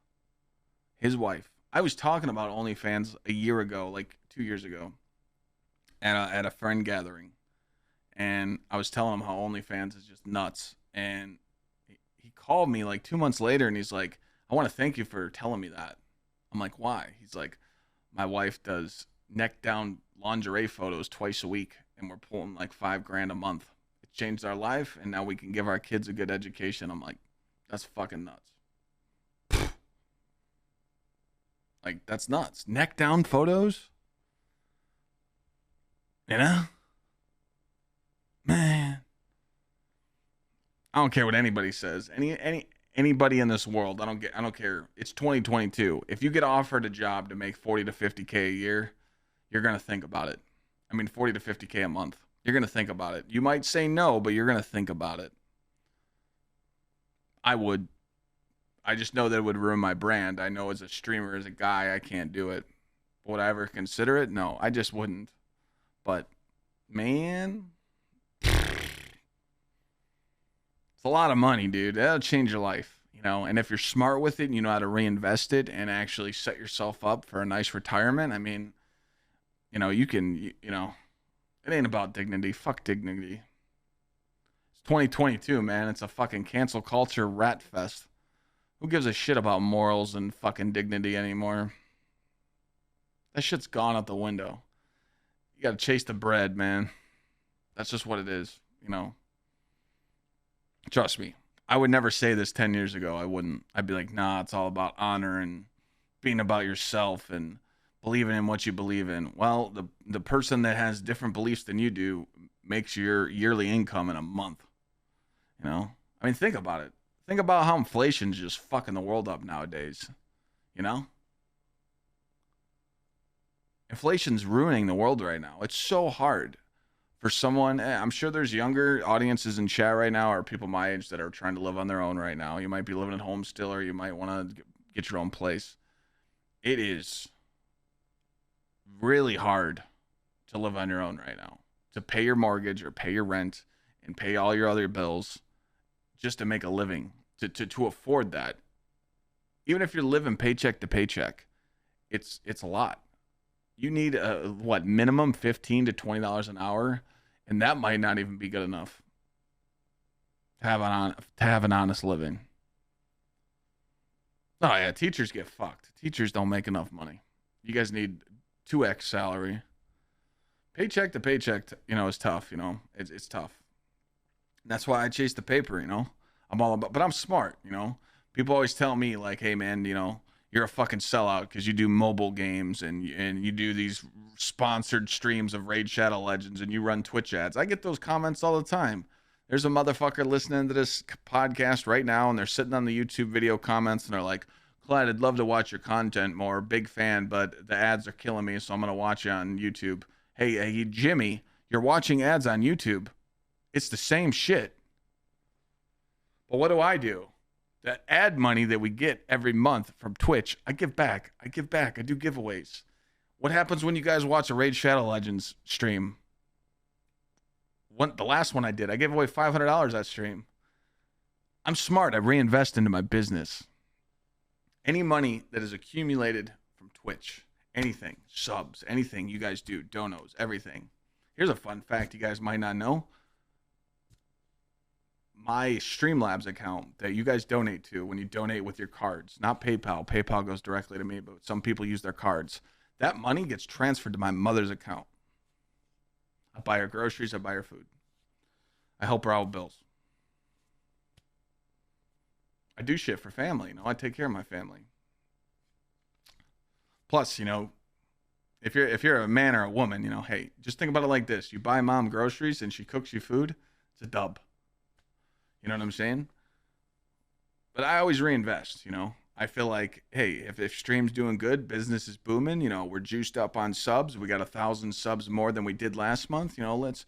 I was talking about OnlyFans a year ago, like 2 years ago, at a friend gathering, and I was telling him how OnlyFans is just nuts. And he called me like 2 months later, and he's like, "I want to thank you for telling me that." I'm like, "Why?" He's like, "My wife does neck down lingerie photos twice a week, and we're pulling like $5,000 a month. It changed our life, and now we can give our kids a good education." I'm like, "That's fucking nuts." Like, that's nuts. Neck down photos? Man. I don't care what anybody says. Anybody in this world, I don't care. It's 2022. If you get offered a job to make 40 to 50K a year, you're going to think about it. I mean, 40 to 50K a month. You're going to think about it. You might say no, but you're going to think about it. I would. I just know that it would ruin my brand. I know as a streamer, as a guy, I can't do it. Would I ever consider it? No, I just wouldn't. But, man, it's a lot of money, dude. That'll change your life, And if you're smart with it and you know how to reinvest it and actually set yourself up for a nice retirement, I mean, you can, it ain't about dignity. Fuck dignity. It's 2022, man. It's a fucking cancel culture rat fest. Who gives a shit about morals and fucking dignity anymore? That shit's gone out the window. You gotta chase the bread, man. That's just what it is, Trust me. I would never say this 10 years ago. I wouldn't. I'd be like, nah, it's all about honor and being about yourself and believing in what you believe in. Well, the person that has different beliefs than you do makes your yearly income in a month. I mean, think about it. Think about how inflation's just fucking the world up nowadays. Inflation's ruining the world right now. It's so hard for someone. I'm sure there's younger audiences in chat right now or people my age that are trying to live on their own right now. You might be living at home still, or you might want to get your own place. It is really hard to live on your own right now. To pay your mortgage or pay your rent and pay all your other bills just to make a living, to afford that. Even if you're living paycheck to paycheck, it's a lot. You need minimum $15 to $20 an hour, and that might not even be good enough to have an honest living. Oh yeah, teachers get fucked. Teachers don't make enough money. You guys need 2x salary. Paycheck to paycheck, is tough. It's tough. That's why I chase the paper. I'm all about, but I'm smart, you know. People always tell me like, "Hey, man, you know, you're a fucking sellout because you do mobile games and you do these sponsored streams of Raid Shadow Legends and you run Twitch ads." I get those comments all the time. There's a motherfucker listening to this podcast right now, and they're sitting on the YouTube video comments, and they're like, "Clyde, I'd love to watch your content more. Big fan, but the ads are killing me, so I'm gonna watch you on YouTube." Hey, Jimmy, you're watching ads on YouTube. It's the same shit. But what do? The ad money that we get every month from Twitch, I give back. I do giveaways. What happens when you guys watch a Raid Shadow Legends stream? The last one I did, I gave away $500 that stream. I'm smart. I reinvest into my business. Any money that is accumulated from Twitch, anything, subs, anything you guys do, donos, everything. Here's a fun fact you guys might not know. My Streamlabs account that you guys donate to when you donate with your cards, not PayPal. PayPal goes directly to me, but some people use their cards. That money gets transferred to my mother's account. I buy her groceries. I buy her food. I help her out with bills. I do shit for family. You know, I take care of my family. Plus, you know, if you're a man or a woman, you know, hey, just think about it like this. You buy mom groceries and she cooks you food. It's a dub. You know what I'm saying? But I always reinvest, you know. I feel like, hey, if stream's doing good, business is booming, you know, we're juiced up on subs. We got 1,000 subs more than we did last month. You know, let's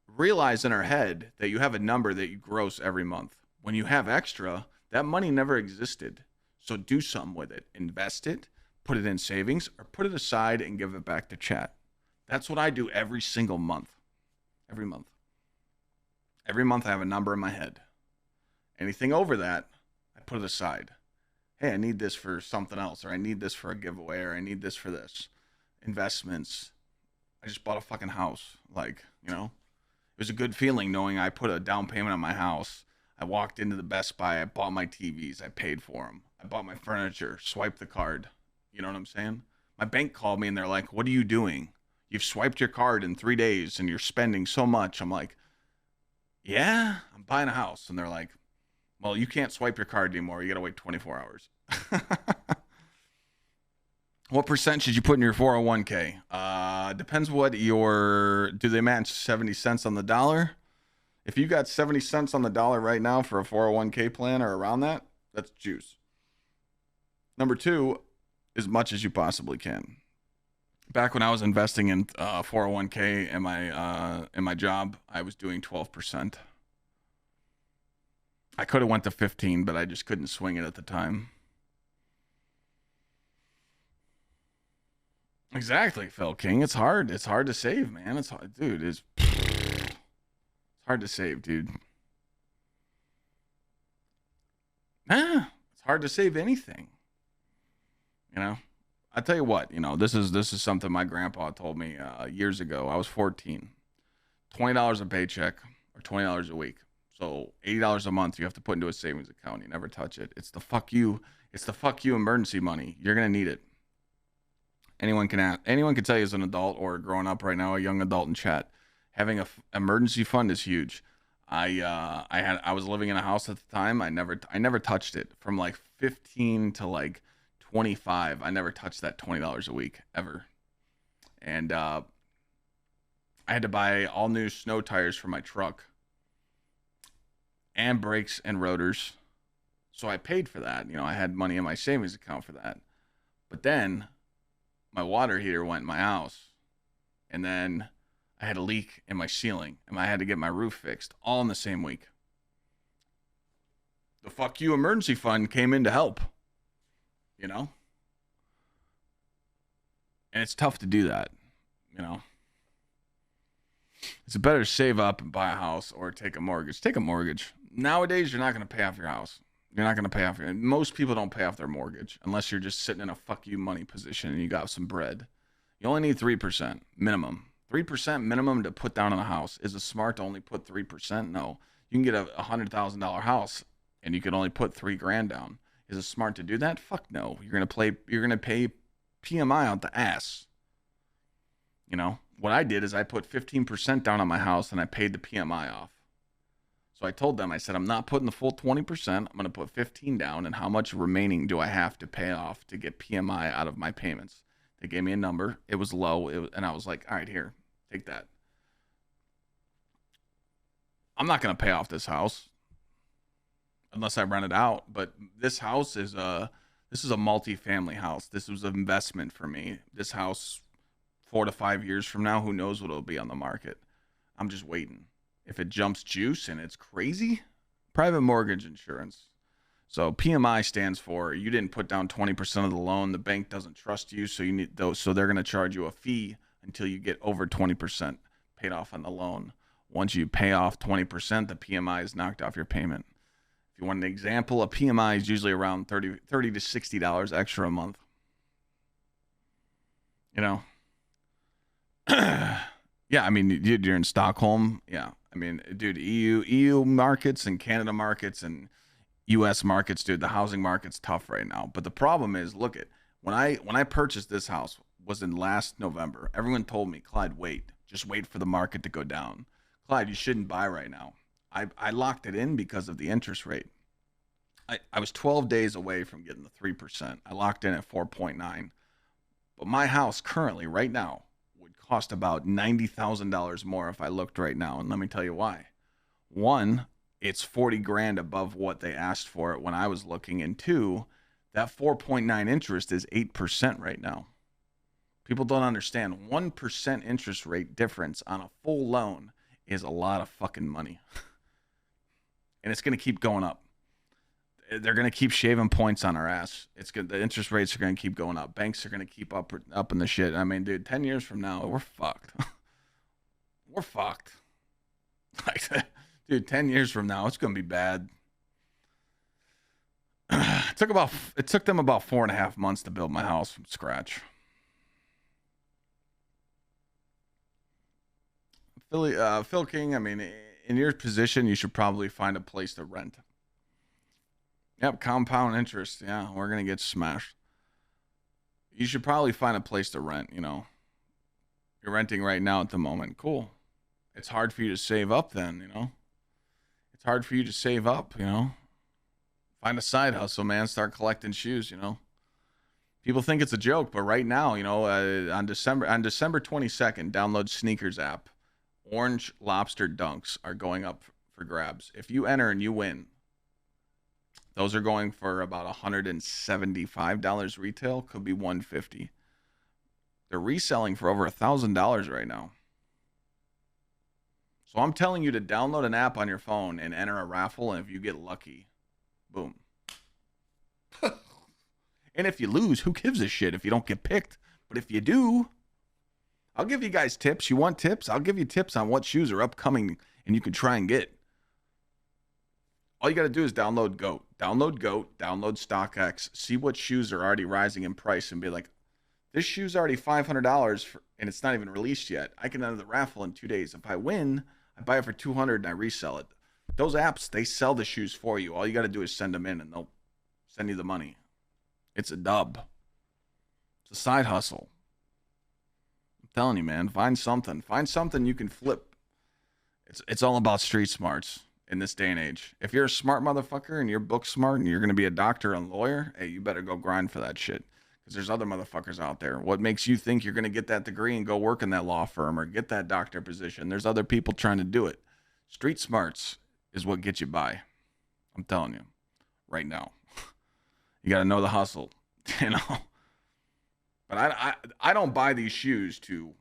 realize in our head that you have a number that you gross every month. When you have extra, that money never existed. So do something with it. Invest it, put it in savings, or put it aside and give it back to chat. That's what I do every single month. Every month. Every month I have a number in my head. Anything over that, I put it aside. Hey, I need this for something else, or I need this for a giveaway, or I need this for this. Investments. I just bought a fucking house. Like, you know, it was a good feeling knowing I put a down payment on my house. I walked into the Best Buy. I bought my TVs. I paid for them. I bought my furniture. Swiped the card. You know what I'm saying? My bank called me and they're like, "What are you doing? You've swiped your card in 3 days and you're spending so much." I'm like, "Yeah, I'm buying a house." And they're like, "Well, you can't swipe your card anymore. You got to wait 24 hours. What percent should you put in your 401k? Depends what do they match 70 cents on the dollar? If you got 70 cents on the dollar right now for a 401k plan or around that, that's juice. Number two, as much as you possibly can. Back when I was investing in 401k in my job, I was doing 12%. I could have went to 15, but I just couldn't swing it at the time. Exactly, Phil King. It's hard. It's hard to save, man. It's hard, dude. It's hard to save, dude. It's hard to save anything. You know, I tell you what. You know, this is something my grandpa told me years ago. I was 14. $20 a paycheck or $20 a week. So $80 a month you have to put into a savings account. You never touch it. It's the fuck you. It's the fuck you emergency money. You're gonna need it. Anyone can tell you as an adult or growing up right now, a young adult in chat, having a emergency fund is huge. I was living in a house at the time. I never touched it from like 15 to like 25. I never touched that $20 a week ever. And I had to buy all new snow tires for my truck and brakes and rotors. So I paid for that. You know, I had money in my savings account for that. But then my water heater went in my house. And then I had a leak in my ceiling. And I had to get my roof fixed all in the same week. The fuck you emergency fund came in to help. You know? And it's tough to do that. You know? It's better to save up and buy a house or take a mortgage. Take a mortgage. Nowadays, you're not going to pay off your house. You're not going to pay off most people don't pay off their mortgage unless you're just sitting in a fuck you money position and you got some bread. You only need 3% minimum. 3% minimum to put down on a house. Is it smart to only put 3%? No. You can get a $100,000 house and you can only put $3,000 down. Is it smart to do that? Fuck no. You're going to pay PMI out the ass. You know, what I did is I put 15% down on my house and I paid the PMI off. So I told them, I said, I'm not putting the full 20%. I'm going to put 15 down. And how much remaining do I have to pay off to get PMI out of my payments? They gave me a number. It was low. And I was like, all right, here, take that. I'm not going to pay off this house unless I rent it out. But this house is a multi-family house. This was an investment for me. This house, 4 to 5 years from now, who knows what it'll be on the market. I'm just waiting. If it jumps juice and it's crazy, private mortgage insurance. So PMI stands for you didn't put down 20% of the loan. The bank doesn't trust you, so you need those. So they're going to charge you a fee until you get over 20% paid off on the loan. Once you pay off 20%, the PMI is knocked off your payment. If you want an example, a PMI is usually around $30 to $60 extra a month. You know? Yeah, I mean, you're in Stockholm. Yeah. I mean, dude, EU markets and Canada markets and US markets, dude, the housing market's tough right now. But the problem is, look at when I purchased this house was in last November. Everyone told me, Clyde, wait. Just wait for the market to go down. Clyde, you shouldn't buy right now. I locked it in because of the interest rate. I was 12 days away from getting the 3%. I locked in at 4.9. But my house currently, right now, would cost about $90,000 more if I looked right now. And let me tell you why. One, it's 40 grand above what they asked for it when I was looking. And two, that 4.9 interest is 8% right now. People don't understand. 1% interest rate difference on a full loan is a lot of fucking money. And it's going to keep going up. They're going to keep shaving points on our ass. It's good. The interest rates are going to keep going up. Banks are going to keep up in the shit. I mean, dude, 10 years from now, we're fucked. We're fucked. Like, dude, 10 years from now, it's going to be bad. It took them about 4.5 months to build my house from scratch. Phil King, I mean, in your position, you should probably find a place to rent. Yep, compound interest. Yeah, we're going to get smashed. You should probably find a place to rent, you know. You're renting right now at the moment. Cool. It's hard for you to save up then, you know. It's hard for you to save up, you know. Find a side hustle, man. Start collecting shoes, you know. People think it's a joke, but right now, you know, on December 22nd, download Sneakers app. Orange Lobster Dunks are going up for grabs. If you enter and you win, those are going for about $175 retail. Could be $150. They're reselling for over $1,000 right now. So I'm telling you to download an app on your phone and enter a raffle, and if you get lucky, boom. And if you lose, who gives a shit if you don't get picked? But if you do, I'll give you guys tips. You want tips? I'll give you tips on what shoes are upcoming and you can try and get. All you got to do is download GOAT. Download StockX. See what shoes are already rising in price and be like, this shoe's already $500 and it's not even released yet. I can enter the raffle in 2 days. If I win, I buy it for $200 and I resell it. Those apps, they sell the shoes for you. All you got to do is send them in and they'll send you the money. It's a dub. It's a side hustle. I'm telling you, man, find something. Find something you can flip. It's all about street smarts in this day and age. If you're a smart motherfucker and you're book smart and you're going to be a doctor and lawyer, hey, you better go grind for that shit. Because there's other motherfuckers out there. What makes you think you're going to get that degree and go work in that law firm or get that doctor position? There's other people trying to do it. Street smarts is what gets you by. I'm telling you right now. You got to know the hustle, you know. But I don't buy these shoes to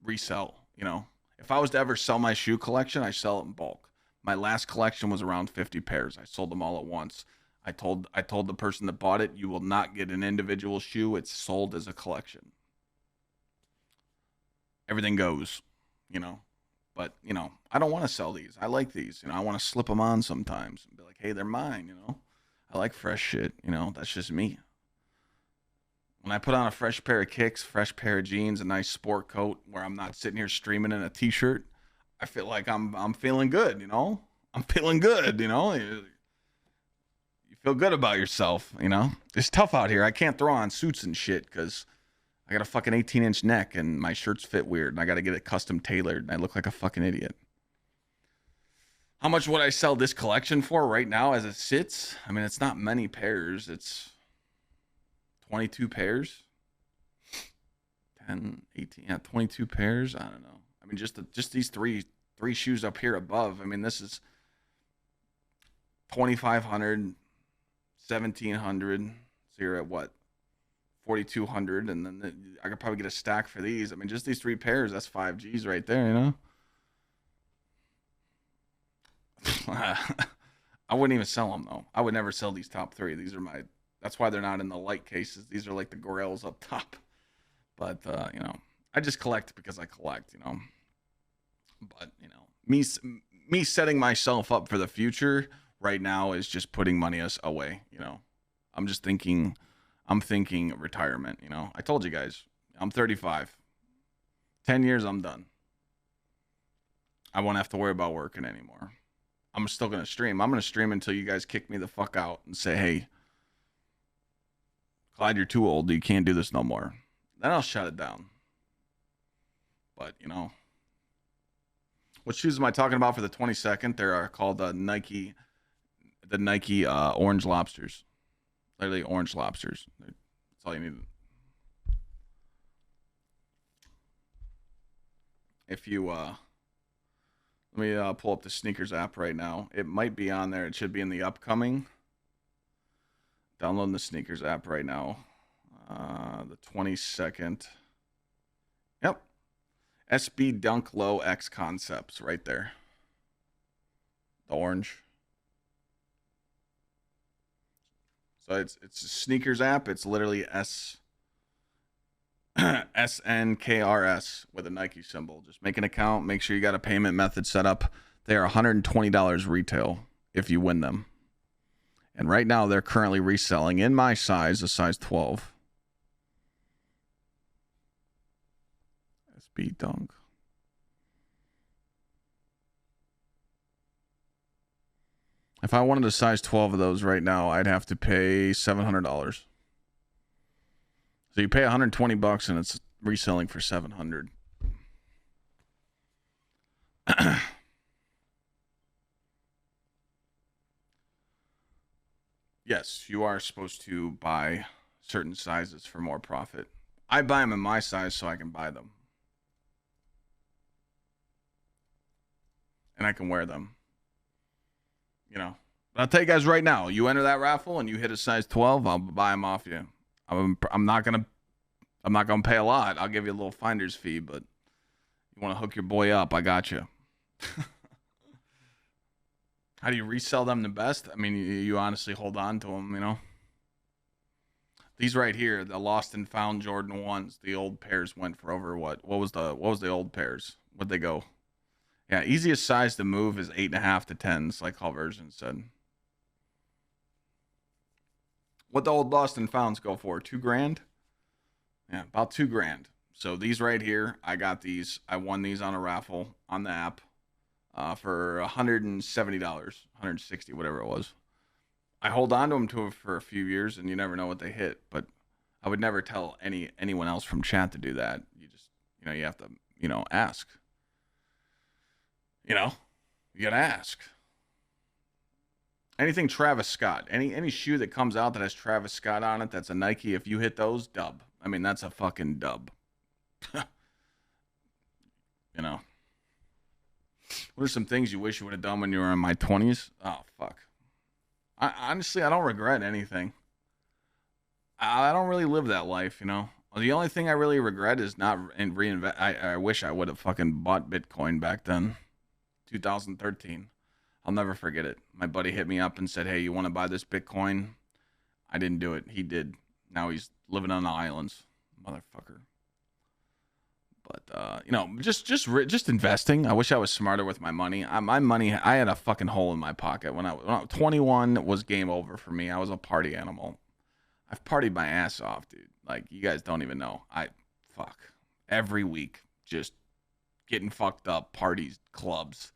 resell, you know. If I was to ever sell my shoe collection, I sell it in bulk. My last collection was around 50 pairs. I sold them all at once. I told the person that bought it, you will not get an individual shoe. It's sold as a collection. Everything goes, you know. But, you know, I don't want to sell these. I like these. You know, I want to slip them on sometimes and be like, hey, they're mine, you know. I like fresh shit, you know. That's just me. When I put on a fresh pair of kicks, fresh pair of jeans, a nice sport coat where I'm not sitting here streaming in a t-shirt, I feel like I'm feeling good, you know. I'm feeling good, you know. You feel good about yourself, you know. It's tough out here. I can't throw on suits and shit because I got a fucking 18-inch neck and my shirts fit weird and I got to get it custom tailored and I look like a fucking idiot. How much would I sell this collection for right now as it sits? I mean, it's not many pairs. It's 22 pairs. 10, 18, yeah, 22 pairs. I don't know. I mean, just these three shoes up here above. I mean, this is 2,500, 1,700. So you're at what? 4,200, and then I could probably get a stack for these. I mean, just these 3 pairs, that's 5 G's right there, you know? I wouldn't even sell them, though. I would never sell these top 3. These are my, that's why they're not in the light cases. These are like the grails up top. But, you know, I just collect because I collect, you know? But, you know, me setting myself up for the future right now is just putting money away, you know? I'm thinking retirement, you know. I told you guys, I'm 35. 10 years, I'm done. I won't have to worry about working anymore. I'm still going to stream. I'm going to stream until you guys kick me the fuck out and say, hey, Clyde, you're too old. You can't do this no more. Then I'll shut it down. But, you know. What shoes am I talking about for the 22nd? They're called the Nike Orange Lobsters. Literally orange lobsters. That's all you need. If you let me pull up the sneakers app right now. It might be on there. It should be in the upcoming. Downloading the sneakers app right now. The 22nd. Yep. SB Dunk Low X Concepts right there. The orange. So it's a sneakers app. It's literally SNKRS with a Nike symbol. Just make an account. Make sure you got a payment method set up. They are $120 retail if you win them. And right now they're currently reselling in my size, a size 12. SB Dunk. If I wanted a size 12 of those right now, I'd have to pay $700. So you pay $120 and it's reselling for $700. Yes, you are supposed to buy certain sizes for more profit. I buy them in my size so I can buy them. And I can wear them. You know, but I'll tell you guys right now, you enter that raffle and you hit a size 12, I'll buy them off you. I'm not gonna pay a lot. I'll give you a little finder's fee, but you want to hook your boy up, I got you. How do you resell them the best? I mean, you honestly hold on to them, you know. These right here, the lost and found Jordan 1s, the old pairs went for over what? What was the old pairs? What'd they go? Yeah, easiest size to move is 8.5 to 10s, like Hall Version said. What the old lost and founds go for? $2,000? Yeah, about $2,000. So these right here, I got these. I won these on a raffle on the app for $170, $160, whatever it was. I hold on to them for a few years, and you never know what they hit. But I would never tell anyone else from chat to do that. You just, you know, you have to, you know, ask. You know, you gotta ask. Anything Travis Scott, any shoe that comes out that has Travis Scott on it, that's a Nike. If you hit those, dub. I mean, that's a fucking dub. You know, what are some things you wish you would have done when you were in my 20s? Oh fuck. Honestly, I don't regret anything. I don't really live that life, you know. The only thing I really regret is not reinvest. I wish I would have fucking bought Bitcoin back then. 2013. I'll never forget it. My buddy hit me up and said, hey, you want to buy this Bitcoin? I didn't do it. He did. Now he's living on the islands. Motherfucker. But, you know, just investing. I wish I was smarter with my money. My money, I had a fucking hole in my pocket. When I was 21 was game over for me. I was a party animal. I've partied my ass off, dude. Like, you guys don't even know. Fuck. Every week, just getting fucked up, parties, clubs.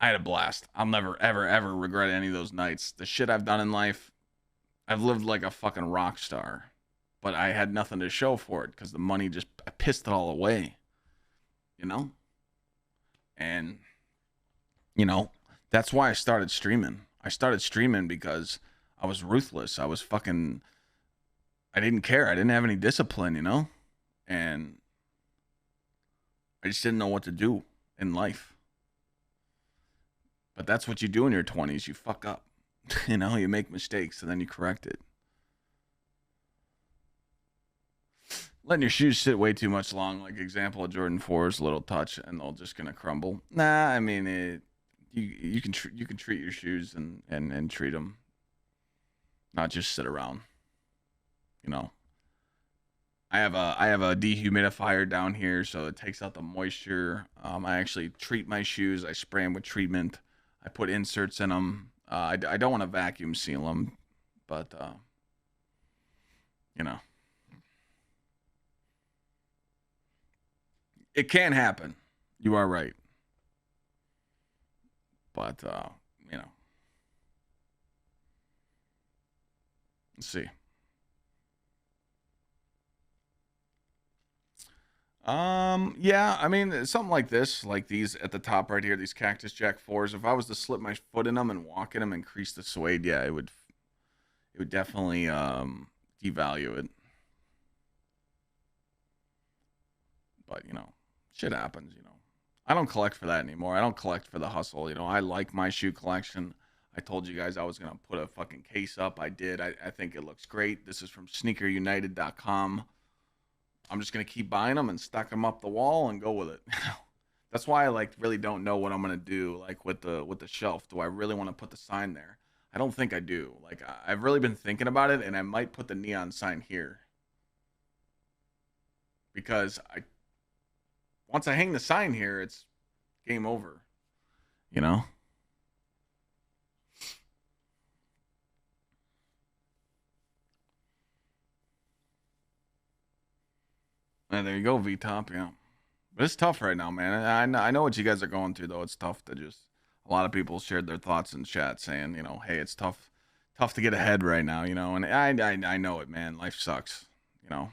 I had a blast. I'll never, ever, ever regret any of those nights. The shit I've done in life, I've lived like a fucking rock star. But I had nothing to show for it because the money just I pissed it all away. You know? And, you know, That's why I started streaming. I started streaming because I was ruthless. I was fucking. I didn't care. I didn't have any discipline, you know, and I just didn't know what to do in life. But that's what you do in your 20s. You fuck up. You know, you make mistakes and then you correct it. Letting your shoes sit way too much long, like example of Jordan 4's little touch, and they're just gonna crumble. Nah, I mean, you can treat your shoes and treat them, not just sit around. You know, I have a dehumidifier down here, so it takes out the moisture. I actually treat my shoes. I spray them with treatment. I put inserts in them. I don't want to vacuum seal them, but you know, it can happen. You are right, but you know, let's see. Yeah, I mean, something like this, like these at the top right here, these Cactus Jack 4s. If I was to slip my foot in them and walk in them, increase the suede, yeah, it would definitely devalue it. But you know, shit happens. You know, I don't collect for that anymore. I don't collect for the hustle. You know, I like my shoe collection. I told you guys I was gonna put a fucking case up. I did. I think it looks great. This is from SneakerUnited.com. I'm just gonna keep buying them and stack them up the wall and go with it. That's why I like really don't know what I'm gonna do like with the shelf. Do I really want to put the sign there? I don't think I do. Like I've really been thinking about it, and I might put the neon sign here because I once I hang the sign here, it's game over. You know. And there you go, V Top. Yeah, but it's tough right now, man. I know what you guys are going through though. It's tough to just. A lot of people shared their thoughts in chat saying, you know, hey, it's tough to get ahead right now, you know. And I know it, man. Life sucks, you know.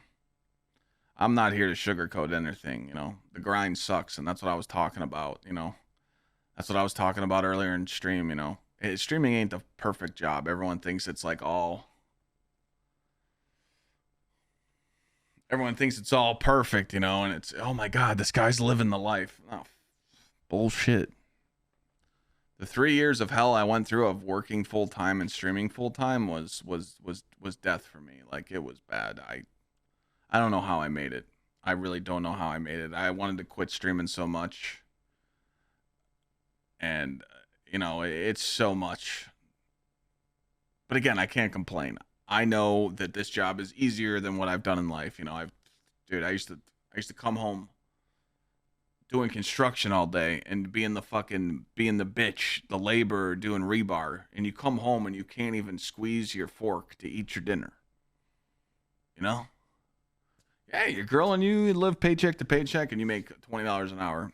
I'm not here to sugarcoat anything, you know. The grind sucks, and that's what I was talking about, you know. That's what I was talking about earlier in stream, you know. Streaming ain't the perfect job. Everyone thinks it's like all. Everyone thinks it's all perfect, you know, and it's oh my god, this guy's living the life. Oh, bullshit. The 3 years of hell I went through of working full time and streaming full time was death for me. Like it was bad. I don't know how I made it. I really don't know how I made it. I wanted to quit streaming so much, and you know it's so much. But again, I can't complain. I know that this job is easier than what I've done in life. You know, dude, I used to come home doing construction all day and being the bitch, the laborer doing rebar, and you come home and you can't even squeeze your fork to eat your dinner. You know? Yeah, your girl and you live paycheck to paycheck and you make $20 an hour.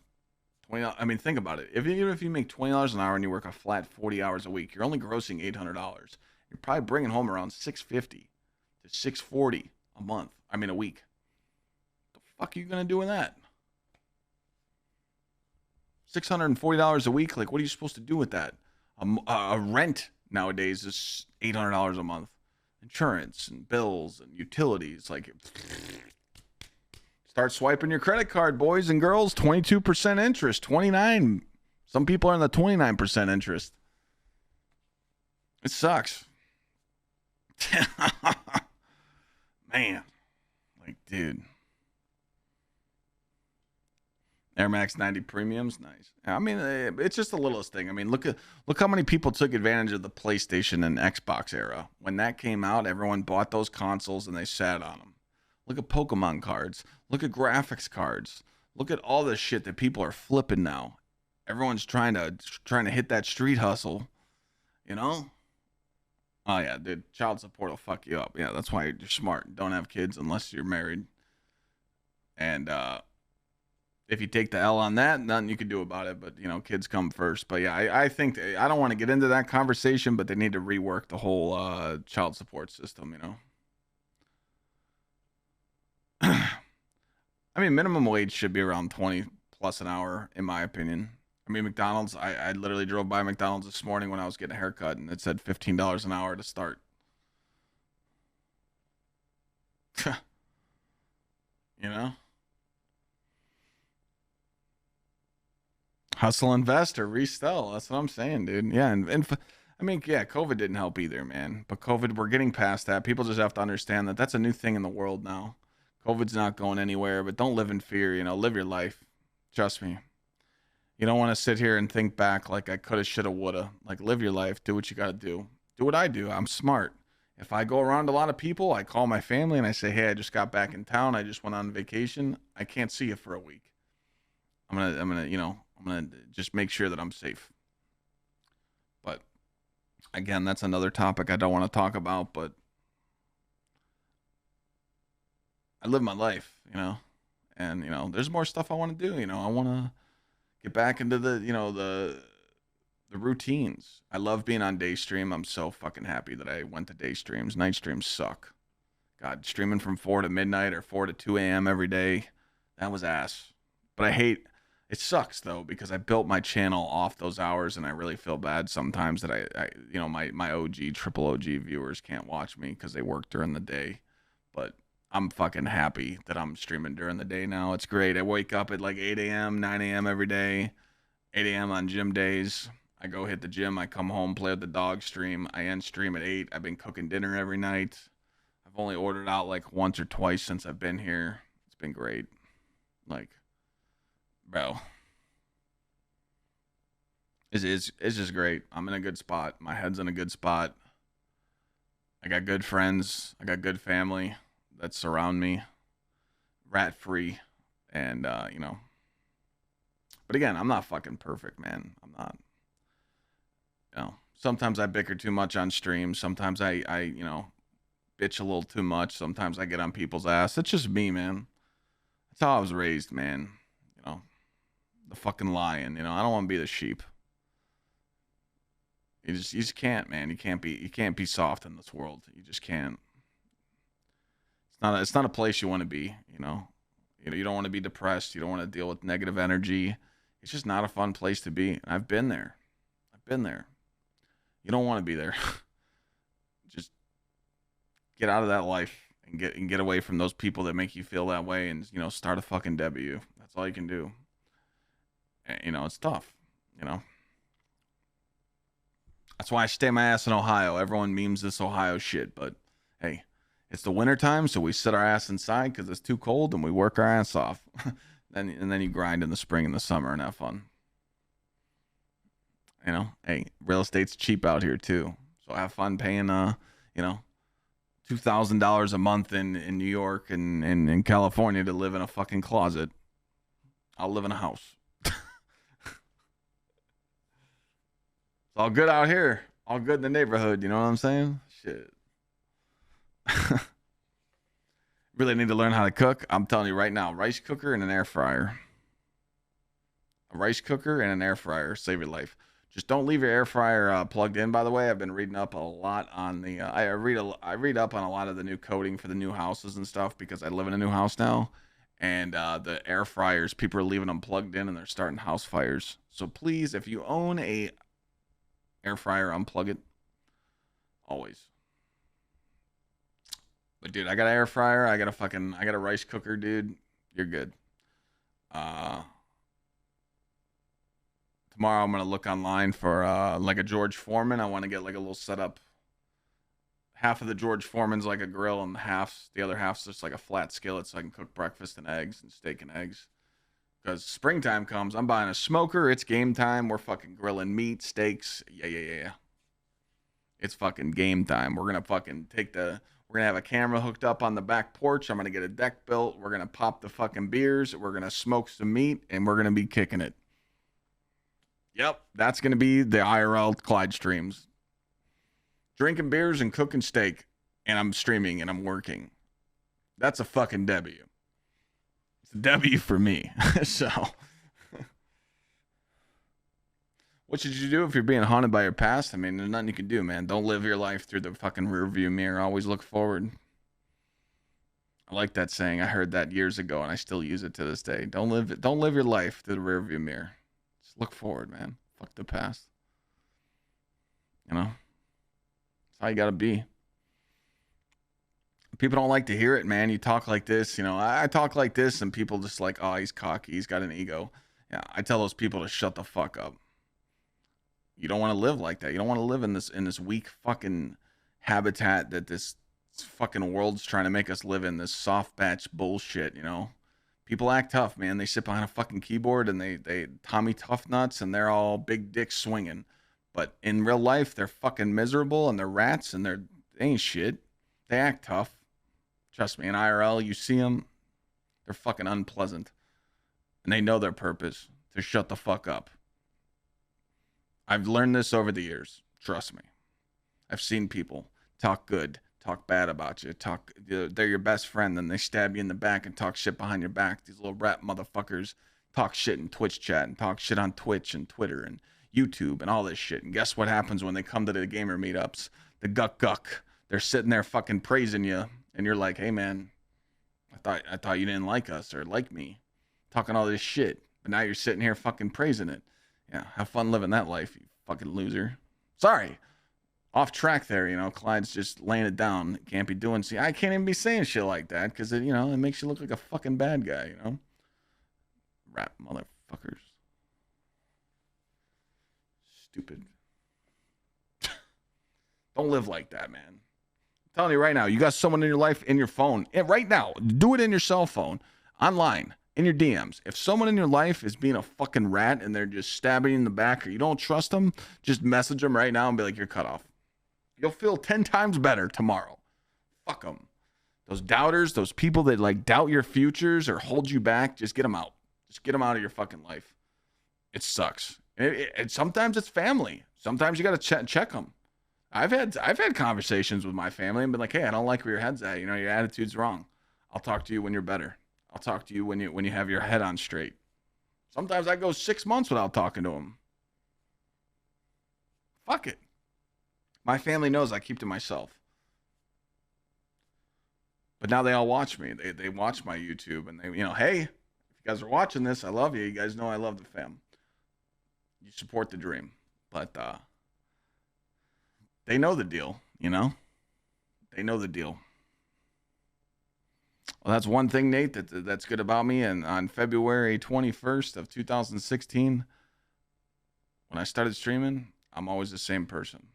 I mean, think about it. Even if you make $20 an hour and you work a flat 40 hours a week, you're only grossing $800. You're probably bringing home around 650 to 640 a month. I mean, a week. What the fuck are you gonna do with that? $640 a week. Like, what are you supposed to do with that? A rent nowadays is $800 a month. Insurance and bills and utilities. Like, start swiping your credit card, boys and girls. 22% interest, 29. Some people are in the 29% interest. It sucks. Man, like, dude. Air Max 90 premiums, nice. I mean, it's just the littlest thing. I mean, look how many people took advantage of the PlayStation and Xbox era. When that came out, everyone bought those consoles and they sat on them. Look at Pokemon cards. Look at graphics cards. Look at all this shit that people are flipping now. Everyone's trying to hit that street hustle, you know? Oh yeah, dude, child support will fuck you up. Yeah, that's why you're smart. Don't have kids unless you're married. And if you take the L on that, nothing you can do about it. But you know, kids come first. But yeah, I think I don't want to get into that conversation, but they need to rework the whole child support system. You know, I mean, minimum wage should be around 20 plus an hour, in my opinion. I mean, McDonald's. I literally drove by McDonald's this morning when I was getting a haircut, and it said $15 an hour to start. You know, hustle, invest, or resell. That's what I'm saying, dude. Yeah, I mean, yeah, COVID didn't help either, man. But COVID, we're getting past that. People just have to understand that that's a new thing in the world now. COVID's not going anywhere, but don't live in fear. You know, live your life. Trust me. You don't want to sit here and think back like I coulda, shoulda, woulda. Like, live your life. Do what you got to do. Do what I do. I'm smart. If I go around a lot of people, I call my family and I say, "Hey, I just got back in town. I just went on vacation. I can't see you for a week. I'm gonna just make sure that I'm safe." But again, that's another topic I don't want to talk about. But I live my life, and there's more stuff I want to do. I want to get back into the routines. I love being on day stream. I'm so fucking happy that I went to day streams. Night streams suck. God, streaming from 4 to midnight or 4 to 2 a.m. every day, that was ass. But it sucks though, because I built my channel off those hours, and I really feel bad sometimes that my OG, triple OG viewers can't watch me because they work during the day. But I'm fucking happy that I'm streaming during the day now. It's great. I wake up at like 8 a.m., 9 a.m. every day, 8 a.m. on gym days. I go hit the gym. I come home, play with the dog, stream. I end stream at 8. I've been cooking dinner every night. I've only ordered out like once or twice since I've been here. It's been great. Like, bro, it's just great. I'm in a good spot. My head's in a good spot. I got good friends. I got good family that surround me, rat free, and But again, I'm not fucking perfect, man. I'm not. Sometimes I bicker too much on stream. Sometimes I bitch a little too much. Sometimes I get on people's ass. It's just me, man. That's how I was raised, man. The fucking lion. I don't want to be the sheep. You just can't, man. You can't be soft in this world. You just can't. It's not a place you want to be. You don't want to be depressed. You don't want to deal with negative energy. It's just not a fun place to be. I've been there. You don't want to be there. Just get out of that life and get away from those people that make you feel that way, and start a fucking W. That's all you can do. And, it's tough. That's why I stay my ass in Ohio. Everyone memes this Ohio shit, but hey, it's the winter time, so we sit our ass inside because it's too cold, and we work our ass off. Then you grind in the spring and the summer and have fun. Hey, real estate's cheap out here too, so have fun paying $2,000 a month in New York and in California to live in a fucking closet. I'll live in a house. It's all good out here. All good in the neighborhood. You know what I'm saying? Shit. Really need to learn how to cook. I'm telling you right now, rice cooker and an air fryer. A rice cooker and an air fryer save your life. Just don't leave your air fryer plugged in. By the way, I've been reading up a lot on the. I read up on a lot of the new coding for the new houses and stuff because I live in a new house now, and the air fryers, people are leaving them plugged in and they're starting house fires. So please, if you own a air fryer, unplug it. Always. But dude, I got an air fryer. I got a rice cooker, dude. You're good. Tomorrow I'm gonna look online for like a George Foreman. I want to get like a little setup. Half of the George Foreman's like a grill, and the other half's just like a flat skillet, so I can cook breakfast and eggs and steak and eggs. Because springtime comes, I'm buying a smoker. It's game time. We're fucking grilling meat, steaks. Yeah. It's fucking game time. We're gonna have a camera hooked up on the back porch. I'm gonna get a deck built. We're gonna pop the fucking beers. We're gonna smoke some meat, and we're gonna be kicking it. Yep, that's going to be the IRL Clyde streams. Drinking beers and cooking steak, and I'm streaming and I'm working. That's a fucking W. It's a W for me. So, what should you do if you're being haunted by your past? I mean, there's nothing you can do, man. Don't live your life through the fucking rearview mirror. Always look forward. I like that saying. I heard that years ago, and I still use it to this day. Don't live your life through the rearview mirror. Just look forward, man. Fuck the past. You know? That's how you gotta be. People don't like to hear it, man. You talk like this, you know. I talk like this, and people just like, oh, he's cocky. He's got an ego. Yeah, I tell those people to shut the fuck up. You don't want to live like that. You don't want to live in this weak fucking habitat that this fucking world's trying to make us live in. This soft batch bullshit, you know. People act tough, man. They sit behind a fucking keyboard and they Tommy Tough Nuts and they're all big dicks swinging. But in real life, they're fucking miserable and they're rats and they ain't shit. They act tough. Trust me, in IRL, you see them, they're fucking unpleasant. And they know their purpose, to shut the fuck up. I've learned this over the years. Trust me. I've seen people talk good, talk bad about you, they're your best friend, then they stab you in the back and talk shit behind your back. These little rat motherfuckers talk shit in Twitch chat and talk shit on Twitch and Twitter and YouTube and all this shit. And guess what happens when they come to the gamer meetups? The guck. They're sitting there fucking praising you. And you're like, hey man, I thought you didn't like us or like me, talking all this shit. But now you're sitting here fucking praising it. Yeah, have fun living that life, you fucking loser. Sorry, off track there. You know, Clyde's just laying it down. Can't be doing. See, I can't even be saying shit like that because it makes you look like a fucking bad guy. You know, rat motherfuckers, stupid. Don't live like that, man. Telling you right now, you got someone in your life, in your phone, and right now, do it in your cell phone, online, in your DMs. If someone in your life is being a fucking rat and they're just stabbing you in the back or you don't trust them, just message them right now and be like, you're cut off. You'll feel 10 times better tomorrow. Fuck them. Those doubters, those people that like doubt your futures or hold you back, just get them out. Just get them out of your fucking life. It sucks. And sometimes it's family. Sometimes you got to check them. I've had conversations with my family and been like, hey, I don't like where your head's at. You know, your attitude's wrong. I'll talk to you when you're better. I'll talk to you when you have your head on straight. Sometimes I go 6 months without talking to them. Fuck it. My family knows I keep to myself. But now they all watch me. They watch my YouTube and they, you know, hey, if you guys are watching this, I love you. You guys know I love the fam. You support the dream. But they know the deal, you know? They know the deal. Well, that's one thing, Nate, that's good about me. And on February 21st of 2016, when I started streaming, I'm always the same person.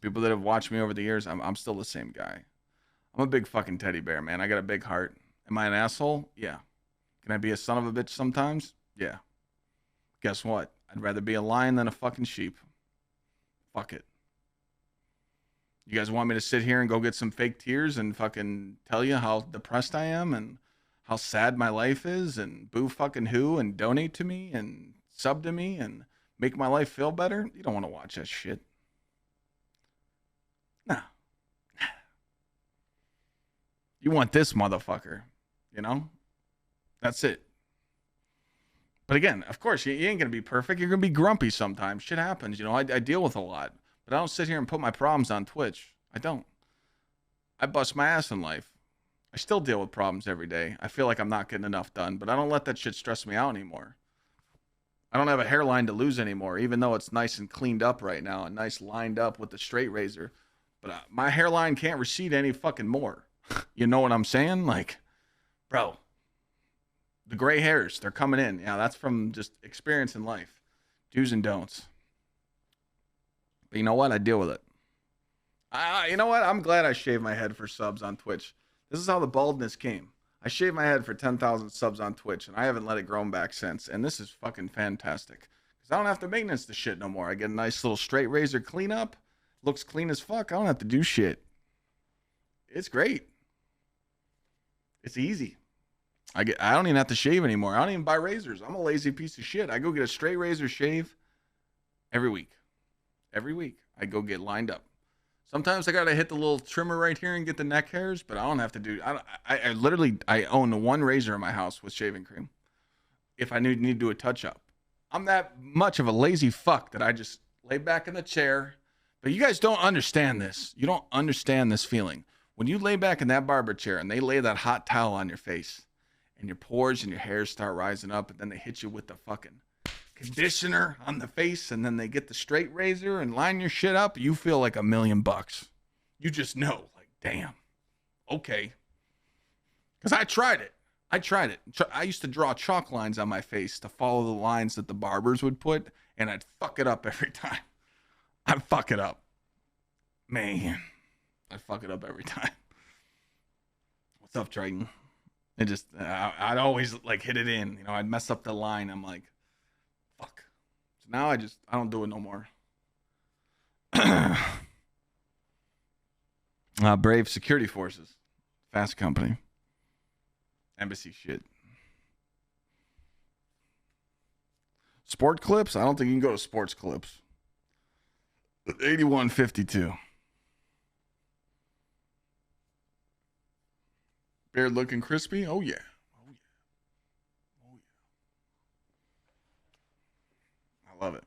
People that have watched me over the years, I'm still the same guy. I'm a big fucking teddy bear, man. I got a big heart. Am I an asshole? Yeah. Can I be a son of a bitch sometimes? Yeah. Guess what? I'd rather be a lion than a fucking sheep. Fuck it. You guys want me to sit here and go get some fake tears and fucking tell you how depressed I am and how sad my life is and boo fucking who and donate to me and sub to me and make my life feel better? You don't want to watch that shit. No. You want this motherfucker, you know? That's it. But again, of course, you ain't going to be perfect. You're going to be grumpy sometimes. Shit happens, you know? I deal with a lot. But I don't sit here and put my problems on Twitch. I don't. I bust my ass in life. I still deal with problems every day. I feel like I'm not getting enough done, but I don't let that shit stress me out anymore. I don't have a hairline to lose anymore, even though it's nice and cleaned up right now and nice lined up with the straight razor. But my hairline can't recede any fucking more. You know what I'm saying? Like, bro, the gray hairs, they're coming in. Yeah, that's from just experience in life. Do's and don'ts. But you know what? I deal with it. You know what? I'm glad I shaved my head for subs on Twitch. This is how the baldness came. I shaved my head for 10,000 subs on Twitch, and I haven't let it grow back since. And this is fucking fantastic. Because I don't have to maintenance the shit no more. I get a nice little straight razor cleanup. Looks clean as fuck. I don't have to do shit. It's great. It's easy. I don't even have to shave anymore. I don't even buy razors. I'm a lazy piece of shit. I go get a straight razor shave every week. Every week, I go get lined up. Sometimes I gotta hit the little trimmer right here and get the neck hairs, but I don't have to do. I literally own the one razor in my house with shaving cream. If I need to do a touch up, I'm that much of a lazy fuck that I just lay back in the chair. But you guys don't understand this. You don't understand this feeling when you lay back in that barber chair and they lay that hot towel on your face, and your pores and your hairs start rising up, and then they hit you with the fucking conditioner on the face, and then they get the straight razor and line your shit up, you feel like $1,000,000. You just know, like, damn, okay. Because I tried it. I used to draw chalk lines on my face to follow the lines that the barbers would put, and I'd fuck it up every time. I'd fuck it up. Man, I'd fuck it up every time. What's up, Triton? It just, I'd always like hit it in. You know, I'd mess up the line. I'm like, fuck. So now I don't do it no more. Brave Security Forces. Fast Company. Embassy shit. Sport Clips? I don't think you can go to Sports Clips. 8152. Beard looking crispy? Oh, yeah. Oh, yeah. Oh, yeah. I love it.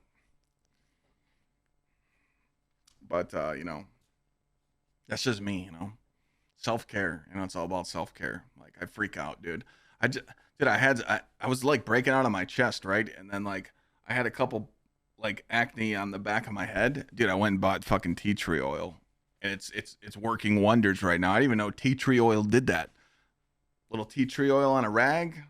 But, you know, that's just me, you know. Self-care. You know, it's all about self-care. Like, I freak out, dude. I was, like, breaking out of my chest, right? And then, like, I had a couple, like, acne on the back of my head. Dude, I went and bought fucking tea tree oil. And it's working wonders right now. I didn't even know tea tree oil did that. Little tea tree oil on a rag.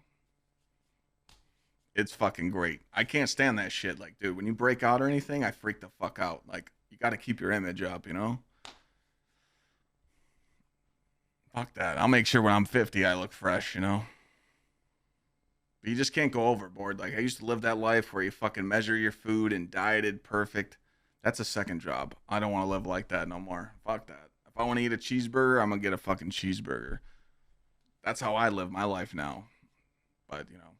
It's fucking great. I can't stand that shit. Like, dude, when you break out or anything, I freak the fuck out. Like, you got to keep your image up, you know? Fuck that. I'll make sure when I'm 50, I look fresh, you know? But you just can't go overboard. Like, I used to live that life where you fucking measure your food and dieted perfect. That's a second job. I don't want to live like that no more. Fuck that. If I want to eat a cheeseburger, I'm going to get a fucking cheeseburger. That's how I live my life now. But, you know,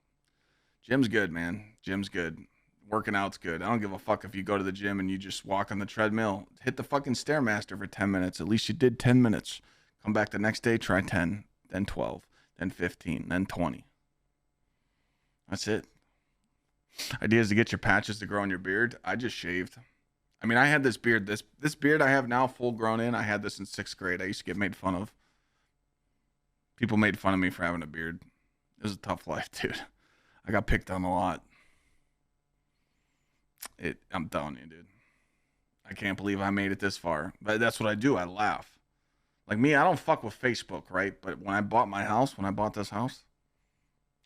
gym's good, man. Gym's good. Working out's good. I don't give a fuck if you go to the gym and you just walk on the treadmill. Hit the fucking Stairmaster for 10 minutes. At least you did 10 minutes. Come back the next day, try 10, then 12, then 15, then 20. That's it. Idea is to get your patches to grow on your beard. I just shaved. I mean, I had this beard. This beard I have now full grown in. I had this in 6th grade. I used to get made fun of. People made fun of me for having a beard. It was a tough life, dude. I got picked on a lot. I'm telling you, dude. I can't believe I made it this far. But that's what I do. I laugh. Like me, I don't fuck with Facebook, right? But when I bought my house, when I bought this house,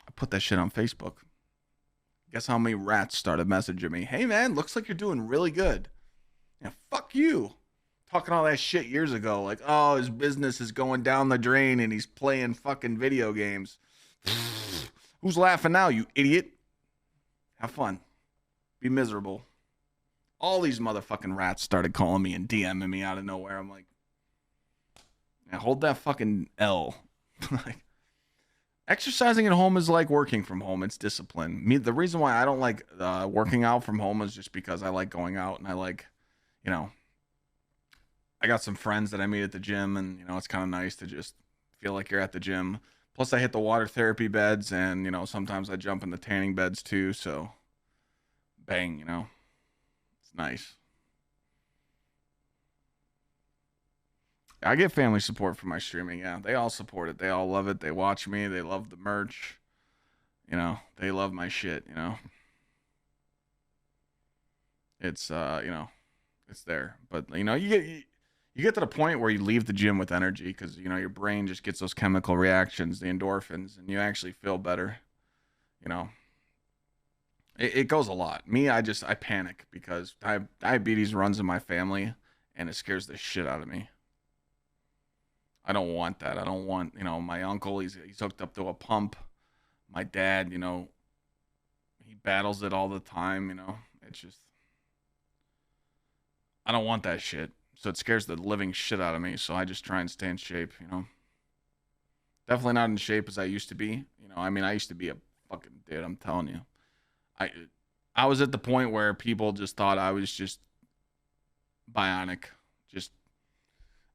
I put that shit on Facebook. Guess how many rats started messaging me? Hey, man, looks like you're doing really good. Yeah, fuck you. Talking all that shit years ago. Like, oh, his business is going down the drain and he's playing fucking video games. Who's laughing now, you idiot? Have fun. Be miserable. All these motherfucking rats started calling me and DMing me out of nowhere. I'm like, yeah, hold that fucking L. Like, exercising at home is like working from home. It's discipline. The reason why I don't like working out from home is just because I like going out and I like, you know, I got some friends that I meet at the gym and, you know, it's kind of nice to just feel like you're at the gym. Plus I hit the water therapy beds and, you know, sometimes I jump in the tanning beds too. So bang, you know, it's nice. I get family support for my streaming. Yeah, they all support it. They all love it. They watch me. They love the merch. You know, they love my shit, you know. It's you know, it's there. But you know, you get to the point where you leave the gym with energy because, you know, your brain just gets those chemical reactions, the endorphins, and you actually feel better. You know, it goes a lot. Me, I panic because diabetes runs in my family and it scares the shit out of me. I don't want that. I don't want, you know, my uncle, he's hooked up to a pump. My dad, you know, he battles it all the time, you know. It's just, I don't want that shit. So it scares the living shit out of me. So I just try and stay in shape, you know. Definitely not in shape as I used to be. You know, I mean, I used to be a fucking dude, I'm telling you. I was at the point where people just thought I was just bionic. Just,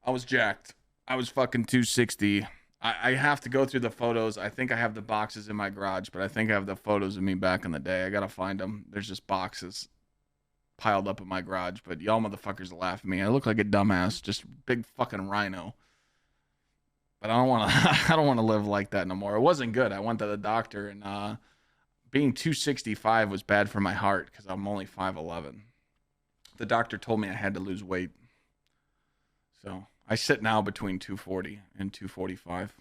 I was jacked. I was fucking 260. I have to go through the photos. I think I have the boxes in my garage, but I think I have the photos of me back in the day. I gotta find them. There's just boxes piled up in my garage, but y'all motherfuckers laugh at me. I look like a dumbass, just big fucking rhino. But I don't want to. I don't want to live like that no more. It wasn't good. I went to the doctor, and being 265 was bad for my heart because I'm only 5'11". The doctor told me I had to lose weight. So I sit now between 240 and 245.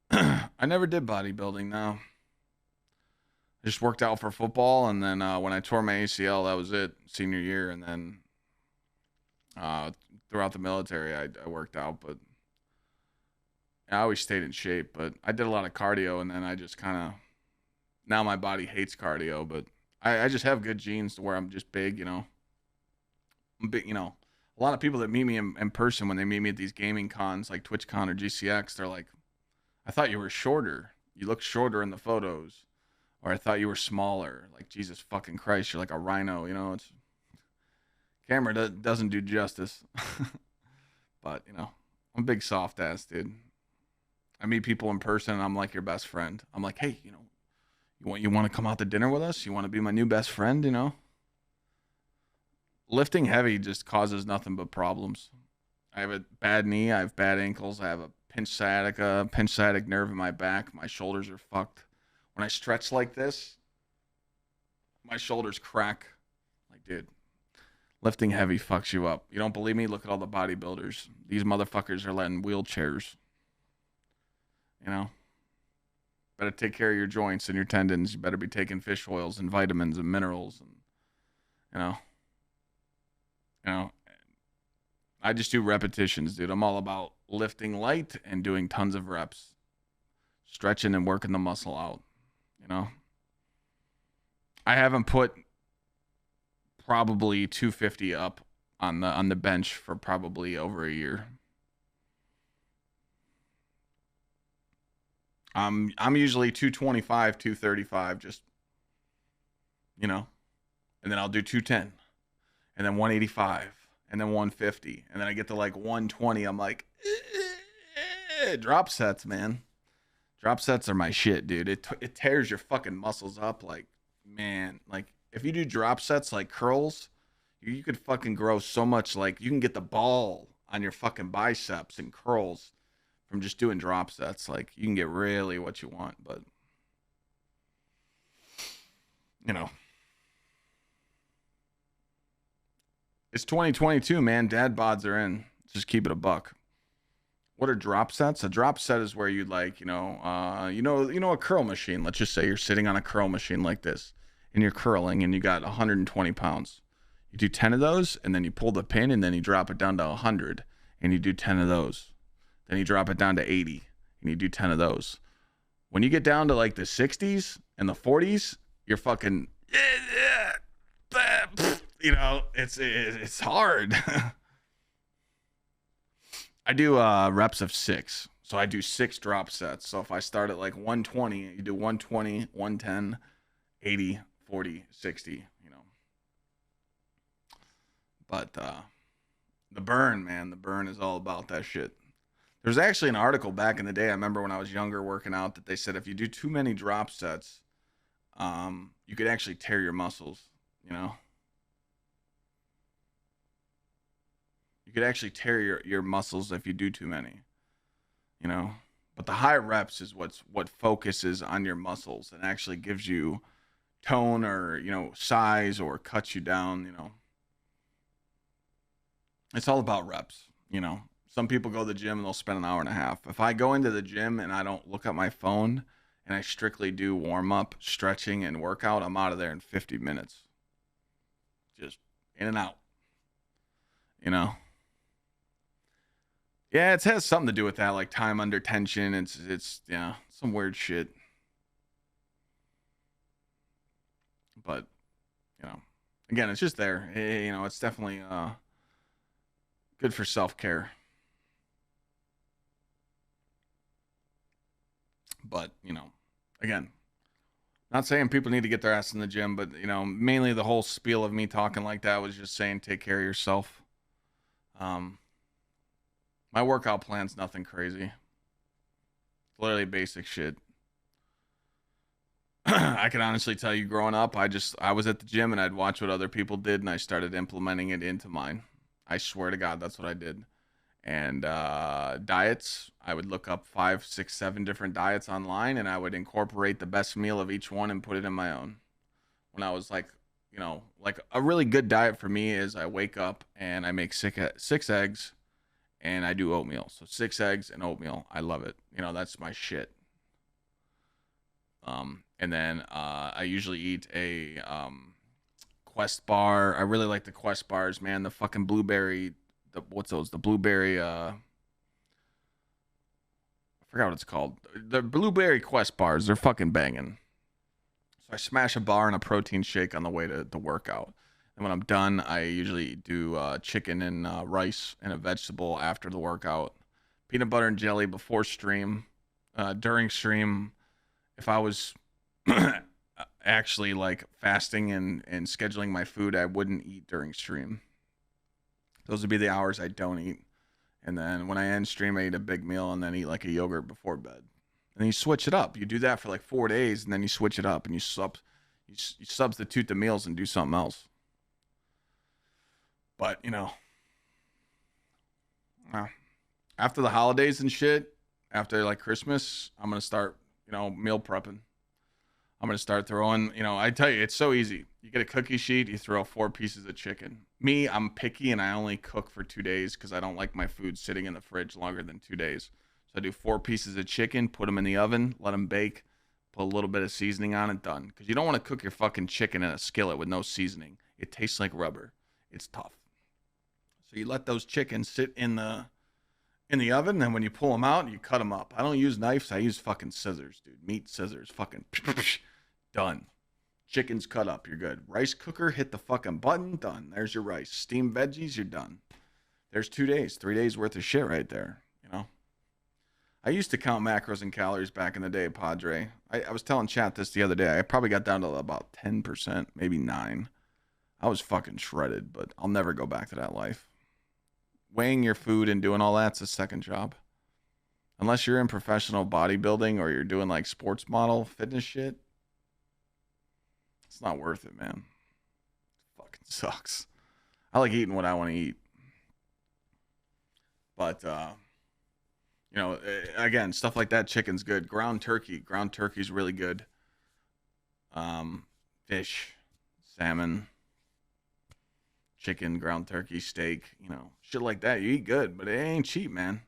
I never did bodybuilding, no. I just worked out for football, and then when I tore my ACL, that was it, senior year. And then throughout the military, I worked out, but I always stayed in shape. But I did a lot of cardio, and then I just kind of, now my body hates cardio, but I just have good genes to where I'm just big, you know. I'm big, you know. A lot of people that meet me in person, when they meet me at these gaming cons like TwitchCon or GCX, they're like, I thought you were shorter. You look shorter in the photos. Or I thought you were smaller. Like, Jesus fucking Christ, you're like a rhino, you know? It's camera doesn't do justice. But, you know, I'm a big soft ass, dude. I meet people in person and I'm like your best friend. I'm like, hey, you know, you want to come out to dinner with us? You want to be my new best friend, you know? Lifting heavy just causes nothing but problems. I have a bad knee. I have bad ankles. I have a pinched sciatic nerve in my back. My shoulders are fucked. When I stretch like this, my shoulders crack. Like, dude, lifting heavy fucks you up. You don't believe me? Look at all the bodybuilders. These motherfuckers are letting wheelchairs. You know? Better take care of your joints and your tendons. You better be taking fish oils and vitamins and minerals. And, you know, I just do repetitions, dude. I'm all about lifting light and doing tons of reps. Stretching and working the muscle out. You know, I haven't put probably 250 up on the bench for probably over a year. I'm usually 225, 235, just, you know, and then I'll do 210, and then 185, and then 150, and then I get to like 120. I'm like, drop sets, man. Drop sets are my shit, dude. It tears your fucking muscles up. Like, man, like if you do drop sets like curls, you could fucking grow so much. Like, you can get the ball on your fucking biceps and curls from just doing drop sets. Like, you can get really what you want, but you know, it's 2022, man. Dad bods are in. Just keep it a buck. What are drop sets? A drop set is where you'd like, you know, a curl machine. Let's just say you're sitting on a curl machine like this, and you're curling, and you got 120 pounds. You do 10 of those, and then you pull the pin, and then you drop it down to 100, and you do 10 of those. Then you drop it down to 80, and you do 10 of those. When you get down to like the 60s and the 40s, you're fucking, you know, it's hard. I do reps of 6. So I do 6 drop sets. So if I start at like 120, you do 120, 110, 80, 40, 60, you know. But the burn, man, the burn is all about that shit. There's actually an article back in the day, I remember when I was younger working out, that they said if you do too many drop sets, you could actually tear your muscles, you know. You could actually tear your muscles if you do too many, you know. But the high reps is what focuses on your muscles and actually gives you tone or, you know, size or cuts you down, you know. It's all about reps, you know. Some people go to the gym and they'll spend an hour and a half. If I go into the gym and I don't look at my phone and I strictly do warm up, stretching, and workout, I'm out of there in 50 minutes. Just in and out, you know. Yeah, it has something to do with that, like time under tension. It's yeah, some weird shit. But, you know, again, it's just there. You know, it's definitely good for self-care. But, you know, again, not saying people need to get their ass in the gym, but, you know, mainly the whole spiel of me talking like that was just saying take care of yourself. My workout plan's nothing crazy. It's literally basic shit. I can honestly tell you, growing up, I was at the gym and I'd watch what other people did and I started implementing it into mine. I swear to God, that's what I did. And diets, I would look up 5, 6, 7 different diets online, and I would incorporate the best meal of each one and put it in my own. When I was like, like a really good diet for me is I wake up and I make 6 eggs and I do oatmeal. So 6 eggs and oatmeal. I love it. That's my shit. And then I usually eat a Quest bar. I really like the Quest bars, man. The fucking blueberry, what's those? The blueberry, I forgot what it's called. The blueberry Quest bars. They're fucking banging. So I smash a bar and a protein shake on the way to the workout. And when I'm done, I usually do chicken and rice and a vegetable after the workout. Peanut butter and jelly before stream. During stream, if I was actually like fasting and scheduling my food, I wouldn't eat during stream. Those would be the hours I don't eat. And then when I end stream, I eat a big meal and then eat like a yogurt before bed. And you switch it up. You do that for like 4 days, and then you switch it up and you substitute the meals and do something else. But after the holidays and shit, after like Christmas, I'm gonna start meal prepping. I'm gonna start throwing. I tell you, it's so easy. You get a cookie sheet, you throw 4 pieces of chicken. Me, I'm picky and I only cook for 2 days because I don't like my food sitting in the fridge longer than 2 days. So I do 4 pieces of chicken, put them in the oven, let them bake, put a little bit of seasoning on it, done. Because you don't want to cook your fucking chicken in a skillet with no seasoning. It tastes like rubber. It's tough. So you let those chickens sit in the oven, and when you pull them out, you cut them up. I don't use knives. I use fucking scissors, dude. Meat scissors. Fucking done. Chicken's cut up. You're good. Rice cooker, hit the fucking button. Done. There's your rice. Steamed veggies, you're done. There's 2 days, 3 days worth of shit right there. I used to count macros and calories back in the day, Padre. I was telling chat this the other day. I probably got down to about 10%, maybe 9. I was fucking shredded, but I'll never go back to that life. Weighing your food and doing all that's a second job. Unless you're in professional bodybuilding or you're doing like sports model fitness shit, it's not worth it, man. It fucking sucks. I like eating what I want to eat. But again, stuff like that, chicken's good. Ground turkey's really good. Fish, salmon, chicken, ground turkey, steak, shit like that. You eat good, but it ain't cheap, man.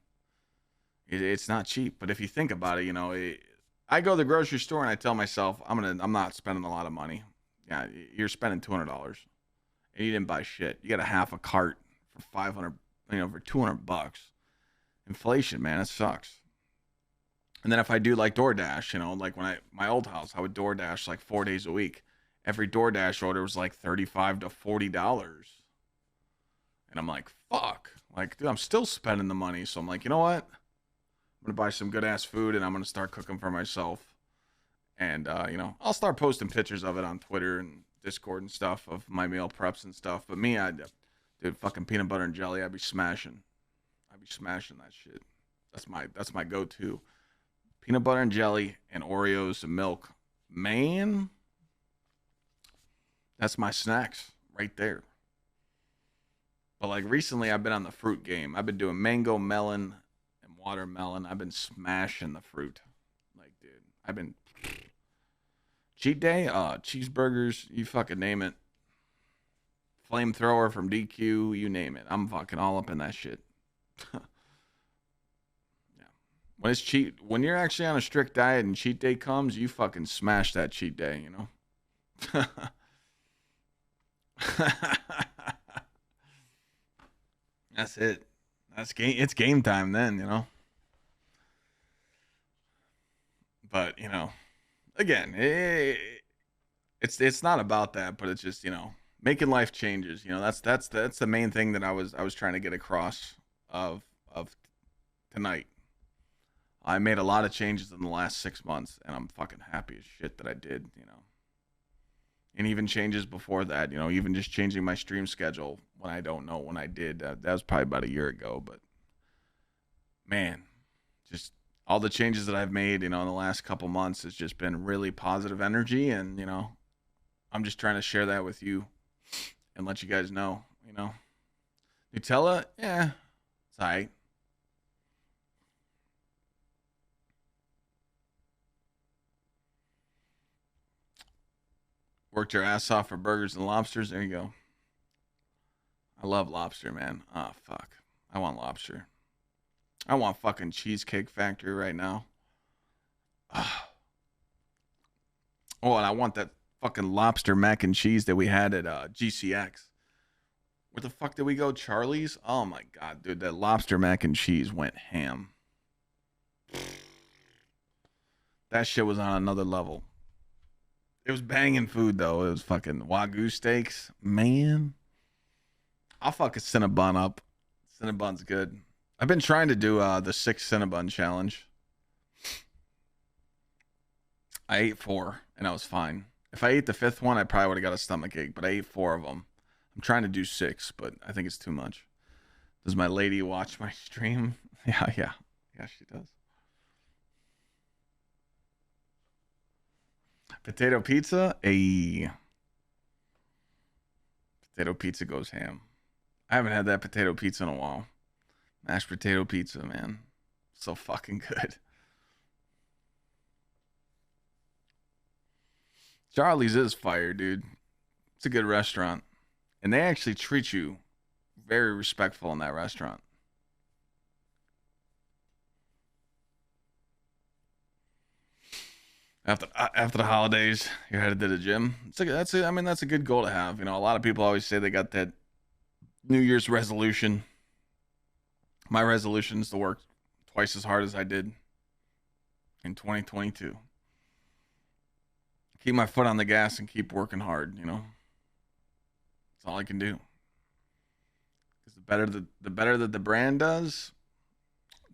It's not cheap. But if you think about it, I go to the grocery store and I tell myself I'm not spending a lot of money. Yeah, you're spending $200, and you didn't buy shit. You got a half a cart for 500, for $200. Inflation, man, it sucks. And then if I do like DoorDash, like when my old house, I would DoorDash like 4 days a week. Every DoorDash order was like $35 to $40. And I'm like, fuck. Like, dude, I'm still spending the money. So I'm like, you know what? I'm going to buy some good ass food and I'm going to start cooking for myself. And, I'll start posting pictures of it on Twitter and Discord and stuff of my meal preps and stuff. But me, dude, fucking peanut butter and jelly, I'd be smashing that shit. That's my go-to. Peanut butter and jelly and Oreos and milk. Man, that's my snacks right there. But like recently I've been on the fruit game. I've been doing mango, melon, and watermelon. I've been smashing the fruit. Like, dude, I've been cheat day, cheeseburgers, you fucking name it. Flamethrower from DQ, you name it. I'm fucking all up in that shit. Yeah. When you're actually on a strict diet and cheat day comes, you fucking smash that cheat day, That's it. It's game time then. But, again, it's not about that, but it's just, making life changes. That's the main thing that I was trying to get across of tonight. I made a lot of changes in the last 6 months, and I'm fucking happy as shit that I did, And even changes before that, even just changing my stream schedule when I don't know when I did. That was probably about a year ago, but man, just all the changes that I've made, in the last couple months has just been really positive energy, and I'm just trying to share that with you and let you guys know, Nutella, yeah, it's alright. Worked your ass off for burgers and lobsters. There you go. I love lobster, man. Oh, fuck. I want lobster. I want fucking Cheesecake Factory right now. Oh, and I want that fucking lobster mac and cheese that we had at GCX. Where the fuck did we go? Charlie's? Oh my god, dude. That lobster mac and cheese went ham. That shit was on another level. It was banging food, though. It was fucking Wagyu steaks. Man. I'll fucking Cinnabon up. Cinnabon's good. I've been trying to do the 6 Cinnabon challenge. I ate 4, and I was fine. If I ate the 5th one, I probably would have got a stomach ache, but I ate 4 of them. I'm trying to do 6, but I think it's too much. Does my lady watch my stream? Yeah. Yeah, she does. Potato pizza? Ayy. Potato pizza goes ham. I haven't had that potato pizza in a while. Mashed potato pizza, man. So fucking good. Charlie's is fire, dude. It's a good restaurant. And they actually treat you very respectful in that restaurant. After the holidays, you're headed to the gym. That's a good goal to have. You know, a lot of people always say they got that New Year's resolution. My resolution is to work twice as hard as I did in 2022. Keep my foot on the gas and keep working hard, you know. That's all I can do. Because the better that the brand does,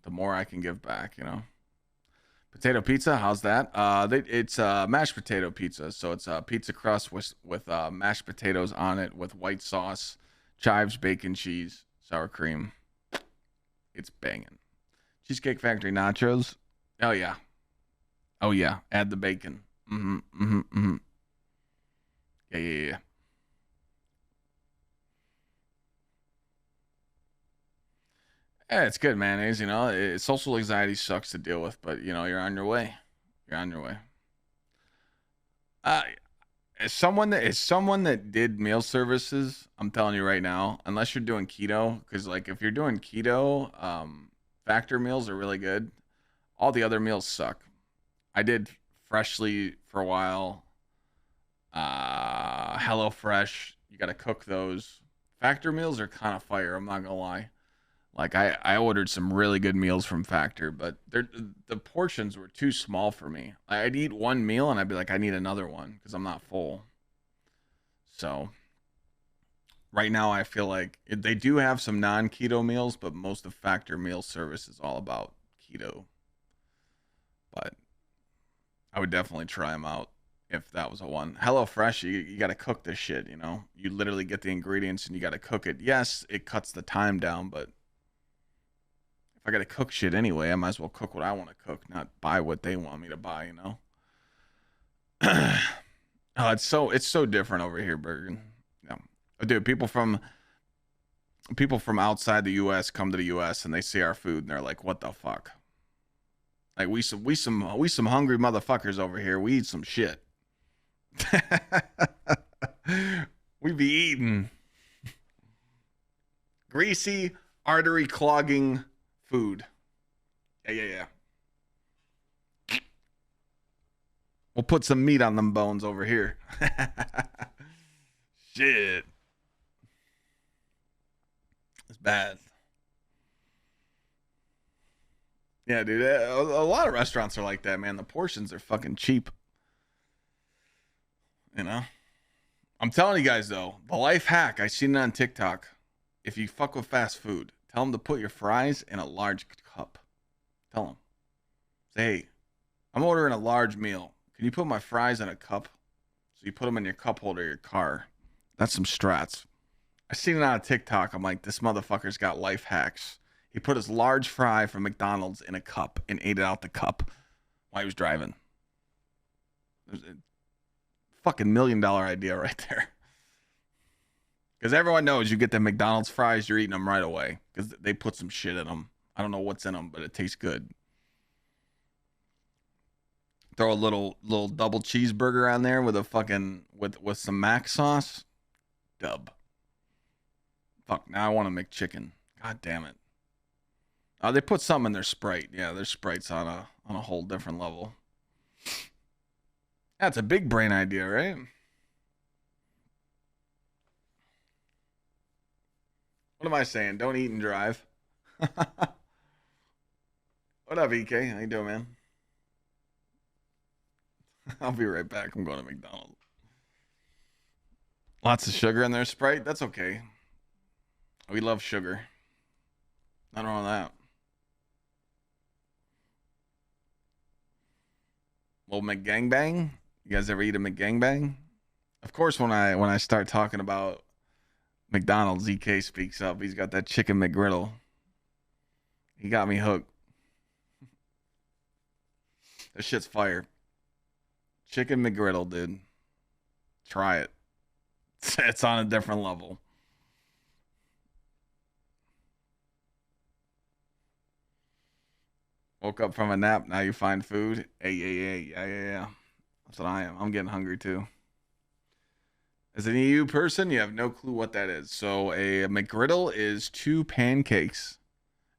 the more I can give back, you know. Potato pizza, how's that? It's mashed potato pizza. So it's a pizza crust with mashed potatoes on it with white sauce, chives, bacon, cheese, sour cream. It's banging. Cheesecake Factory nachos. Oh yeah. Add the bacon. Yeah. Yeah, it's good, mayonnaise. You know, social anxiety sucks to deal with, but you know, you're on your way. You're on your way. Uh, as someone that did meal services, I'm telling you right now, unless you're doing keto, because like if you're doing keto, factor meals are really good. All the other meals suck. I did Freshly for a while. Hello Fresh, you got to cook those. Factor meals are kind of fire. I'm not gonna lie. Like I ordered some really good meals from Factor, but the portions were too small for me. I'd eat one meal and I'd be like, I need another one because I'm not full. So right now I feel like they do have some non-keto meals, but most of Factor meal service is all about keto. But I would definitely try them out if that was a one. Hello Fresh, you got to cook this shit, you know? You literally get the ingredients and you got to cook it. Yes, it cuts the time down, but if I got to cook shit anyway, I might as well cook what I want to cook, not buy what they want me to buy, you know? Oh, it's so different over here, Bergen. Yeah. Dude, people from outside the US come to the US and they see our food and they're like, "What the fuck?" Like we some hungry motherfuckers over here. We eat some shit. We be eating greasy, artery clogging food. Yeah. We'll put some meat on them bones over here. Shit. It's bad. Yeah, dude. A lot of restaurants are like that, man. The portions are fucking cheap. You know? I'm telling you guys, though, the life hack, I seen it on TikTok. If you fuck with fast food, tell them to put your fries in a large cup. Tell them. Say, hey, I'm ordering a large meal. Can you put my fries in a cup? So you put them in your cup holder of your car. That's some strats. I seen it on TikTok. I'm like, this motherfucker's got life hacks. He put his large fry from McDonald's in a cup and ate it out the cup while he was driving. There's a fucking $1 million idea right there. Because everyone knows you get the McDonald's fries, you're eating them right away. Because they put some shit in them. I don't know what's in them, but it tastes good. Throw a little double cheeseburger on there with a fucking with some mac sauce. Dub. Fuck, now I want to make chicken. God damn it. They put something in their Sprite. Yeah, their Sprite's on a whole different level. That's a big brain idea, right? What am I saying? Don't eat and drive. What up, EK? How you doing, man? I'll be right back. I'm going to McDonald's. Lots of sugar in their Sprite. That's okay. We love sugar. Nothing wrong with that. Little McGangbang. You guys ever eat a McGangbang? Of course, when I start talking about McDonald's, EK speaks up. He's got that chicken McGriddle. He got me hooked. This shit's fire. Chicken McGriddle, dude. Try it. It's on a different level. Woke up from a nap. Now you find food. Hey, yeah. That's what I am. I'm getting hungry too. As an EU person, you have no clue what that is. So a McGriddle is 2 pancakes,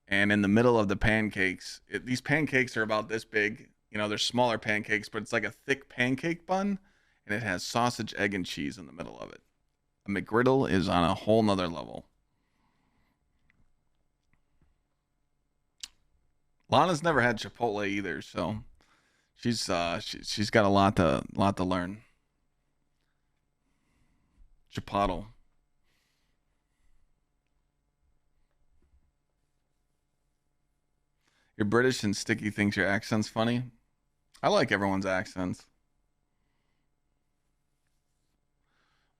and in the middle of the pancakes, these pancakes are about this big. You know, they're smaller pancakes, but it's like a thick pancake bun, and it has sausage, egg, and cheese in the middle of it. A McGriddle is on a whole nother level. Lana's never had Chipotle either, so she's got a lot to learn. Chipotle. You're British and Sticky thinks your accent's funny. I like everyone's accents.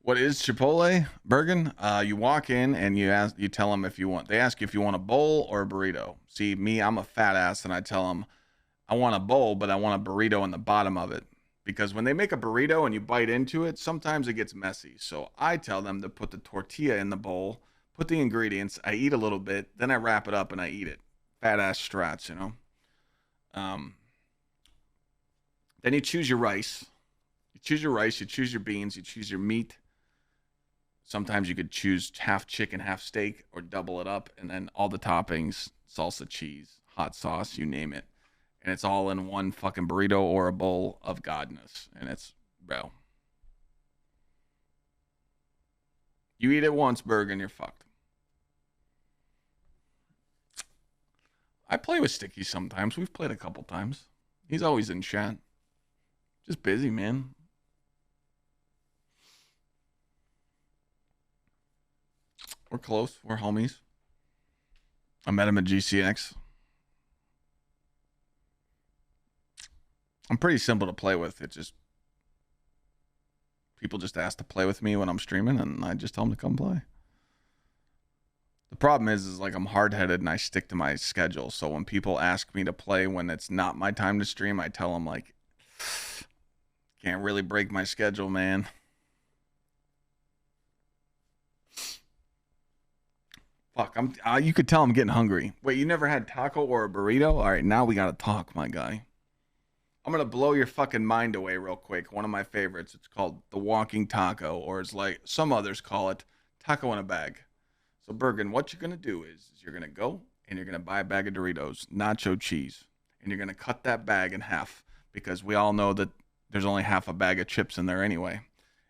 What is Chipotle, Bergen? You walk in and you tell them if you want. They ask you if you want a bowl or a burrito. See, me, I'm a fat ass, and I tell them I want a bowl, but I want a burrito in the bottom of it. Because when they make a burrito and you bite into it, sometimes it gets messy. So I tell them to put the tortilla in the bowl, put the ingredients, I eat a little bit, then I wrap it up and I eat it. Fat ass strats, you know. Then you choose your rice. You choose your rice, you choose your beans, you choose your meat. Sometimes you could choose half chicken, half steak, or double it up, and then all the toppings, salsa, cheese, hot sauce, you name it. And it's all in one fucking burrito or a bowl of godness. And it's, bro. You eat it once, Bergen, you're fucked. I play with Sticky sometimes. We've played a couple times. He's always in chat. Just busy, man. We're close. We're homies. I met him at GcX. I'm pretty simple to play with. It just people just ask to play with me when I'm streaming, and I just tell them to come play. The problem is like I'm hard-headed and I stick to my schedule. So when people ask me to play when it's not my time to stream, I tell them like, can't really break my schedule, man. Fuck, you could tell I'm getting hungry. Wait, you never had taco or a burrito? All right, now we gotta talk, my guy. I'm gonna blow your fucking mind away real quick. One of my favorites. It's called the walking taco, or as like some others call it, taco in a bag. So Bergen, what you're gonna do is you're gonna go and you're gonna buy a bag of Doritos, nacho cheese, and you're gonna cut that bag in half because we all know that there's only half a bag of chips in there anyway.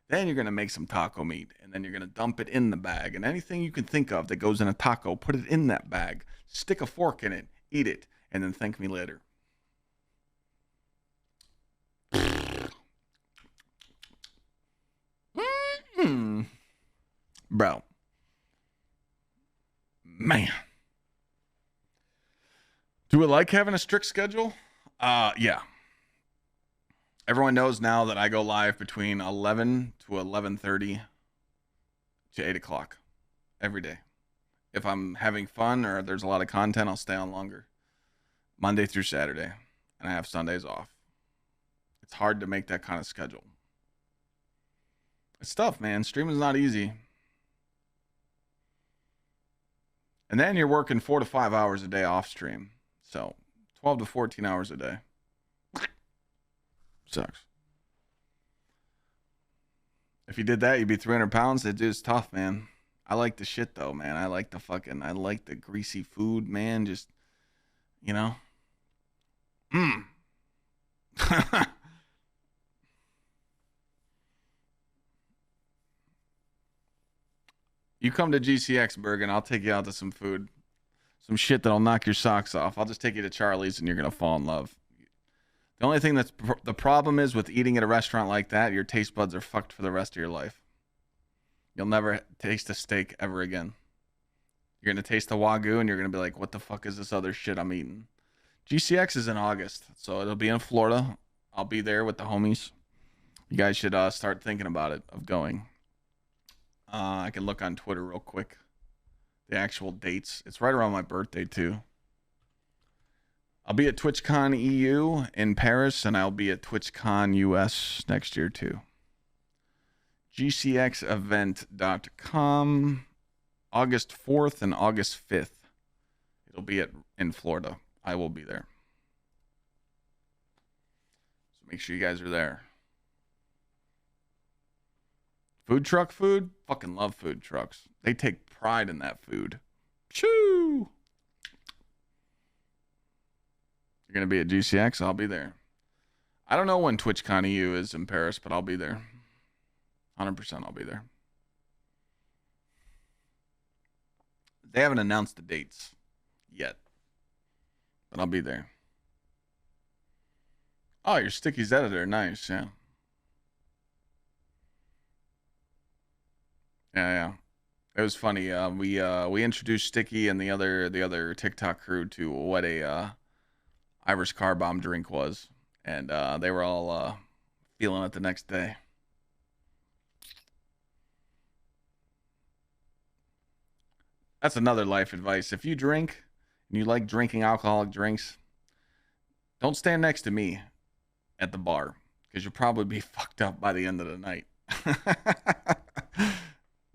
Then you're gonna make some taco meat, and then you're gonna dump it in the bag, and anything you can think of that goes in a taco, put it in that bag, stick a fork in it, eat it, and then thank me later. Bro. Man. Do we like having a strict schedule? Yeah. Everyone knows now that I go live between 11 to 11:30 to 8 o'clock every day. If I'm having fun or there's a lot of content, I'll stay on longer. Monday through Saturday. And I have Sundays off. It's hard to make that kind of schedule. It's tough, man. Streaming's not easy. And then you're working 4 to 5 hours a day off stream. So 12 to 14 hours a day. Sucks. If you did that, you'd be 300 pounds. It is tough, man. I like the shit though, man. I like the greasy food, man. Just, you know. Mm. You come to GcxBurg and I'll take you out to some food. Some shit that'll knock your socks off. I'll just take you to Charlie's and you're going to fall in love. The only thing that's the problem is with eating at a restaurant like that, your taste buds are fucked for the rest of your life. You'll never taste a steak ever again. You're going to taste the Wagyu and you're going to be like, what the fuck is this other shit I'm eating? GCX is in August, so it'll be in Florida. I'll be there with the homies. You guys should start thinking about it, of going. I can look on Twitter real quick. The actual dates. It's right around my birthday, too. I'll be at TwitchCon EU in Paris, and I'll be at TwitchCon US next year, too. GcxEvent.com. August 4th and August 5th. It'll be in Florida. I will be there. So make sure you guys are there. Food truck food? Fucking love food trucks. They take pride in that food. Choo! You're going to be at GCX? I'll be there. I don't know when TwitchCon EU is in Paris, but I'll be there. 100% I'll be there. They haven't announced the dates yet, but I'll be there. Oh, you're Sticky's editor. Nice, yeah. Yeah. It was funny. We introduced Sticky and the other TikTok crew to what a Irish car bomb drink was, and they were all feeling it the next day. That's another life advice. If you drink and you like drinking alcoholic drinks, don't stand next to me at the bar because you'll probably be fucked up by the end of the night.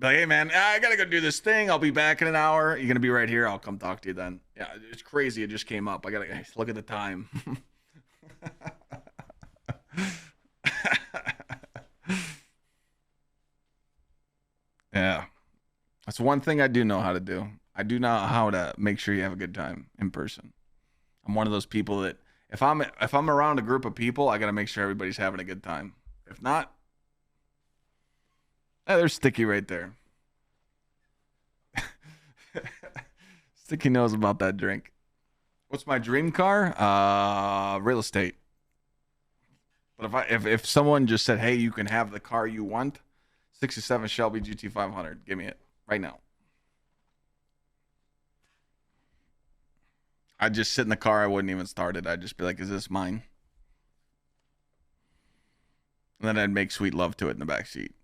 Like, hey man, I gotta go do this thing. I'll be back in an hour. You're gonna be right here. I'll come talk to you then. Yeah, it's crazy. It just came up. I gotta look at the time. Yeah, that's one thing I do know how to do. I do know how to make sure you have a good time in person. I'm one of those people that if I'm around a group of people, I gotta make sure everybody's having a good time. If not, there's Sticky right there. Sticky knows about that drink. What's my dream car? Real estate. But if someone just said, "Hey, you can have the car you want," 67 Shelby GT500, give me it right now. I'd just sit in the car. I wouldn't even start it. I'd just be like, "Is this mine?" And then I'd make sweet love to it in the back seat.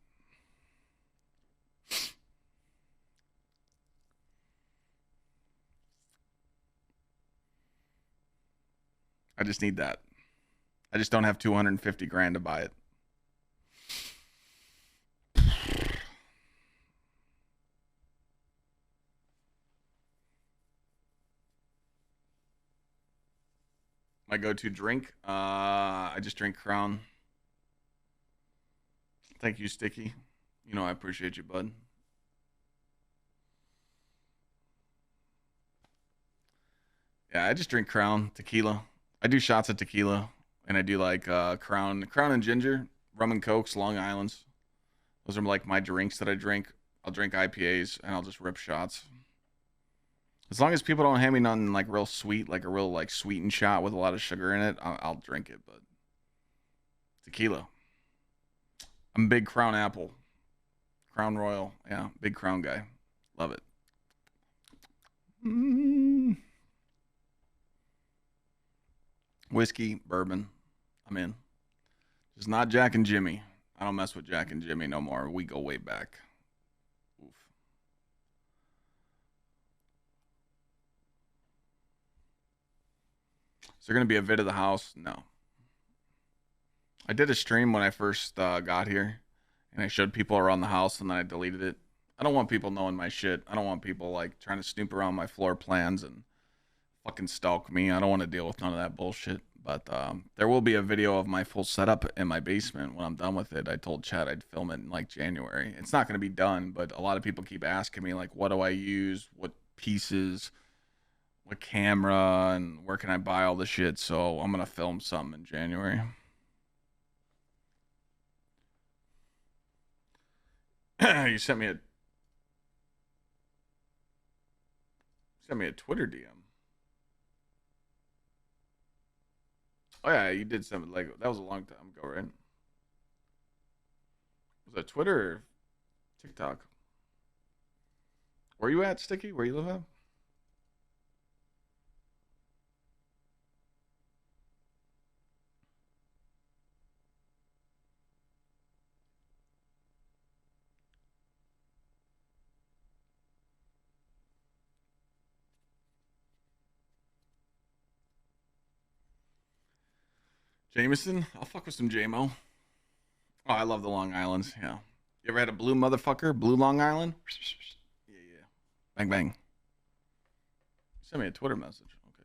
I just need that. I just don't have 250 grand to buy it. My go-to drink? I just drink Crown. Thank you, Sticky. You know I appreciate you, bud. Yeah, I just drink Crown, tequila. I do shots of tequila, and I do like Crown and ginger, rum and cokes, Long Island's. Those are like my drinks that I drink. I'll drink IPAs, and I'll just rip shots. As long as people don't hand me nothing like real sweet, like a real like sweetened shot with a lot of sugar in it, I'll drink it. But tequila. I'm a big Crown Apple. Crown Royal. Yeah, big Crown guy. Love it. Whiskey, bourbon. I'm in. Just not Jack and Jimmy. I don't mess with Jack and Jimmy no more. We go way back. Oof. Is there going to be a vid of the house? No. I did a stream when I first got here, and I showed people around the house, and then I deleted it. I don't want people knowing my shit. I don't want people like trying to snoop around my floor plans and fucking stalk me. I don't want to deal with none of that bullshit. But there will be a video of my full setup in my basement when I'm done with it. I told Chad I'd film it in like January. It's not going to be done, but a lot of people keep asking me like, what do I use? What pieces? What camera? And where can I buy all the shit? So I'm going to film something in January. You sent me a Twitter DM. Oh yeah, you did something like that was a long time ago, right? Was that Twitter or TikTok? Where you at, Sticky? Where you live at? Jameson? I'll fuck with some JMO. Oh, I love the Long Islands. Yeah. You ever had a blue motherfucker? Blue Long Island? Yeah, yeah. Bang, bang. Send me a Twitter message. Okay.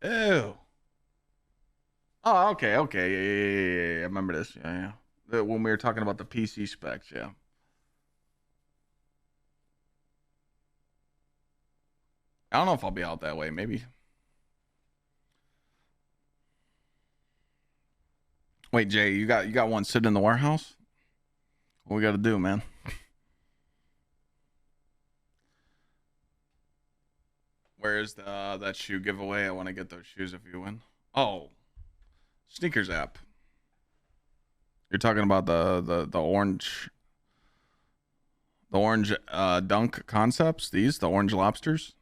Ew. Oh, okay, okay. Yeah. I remember this. Yeah. When we were talking about the PC specs, yeah. I don't know if I'll be out that way. Maybe. Wait, Jay, you got one sitting in the warehouse? What we got to do, man? Where is the that shoe giveaway? I want to get those shoes if you win. Oh, sneakers app. You're talking about the orange dunk concepts. The orange lobsters.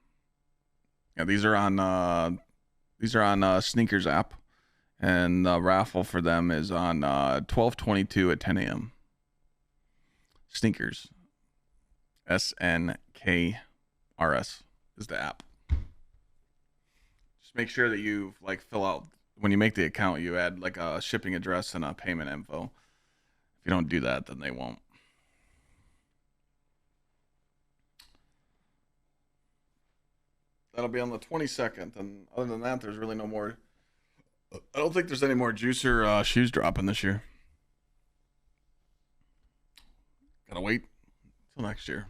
Yeah, these are on sneakers app, and the raffle for them is on 12/22 at 10 a.m. Sneakers, SNKRS is the app. Just make sure that you like fill out when you make the account. You add like a shipping address and a payment info. If you don't do that, then they won't. That'll be on the 22nd, and other than that, there's really no more. I don't think there's any more juicer shoes dropping this year. Gotta wait till next year.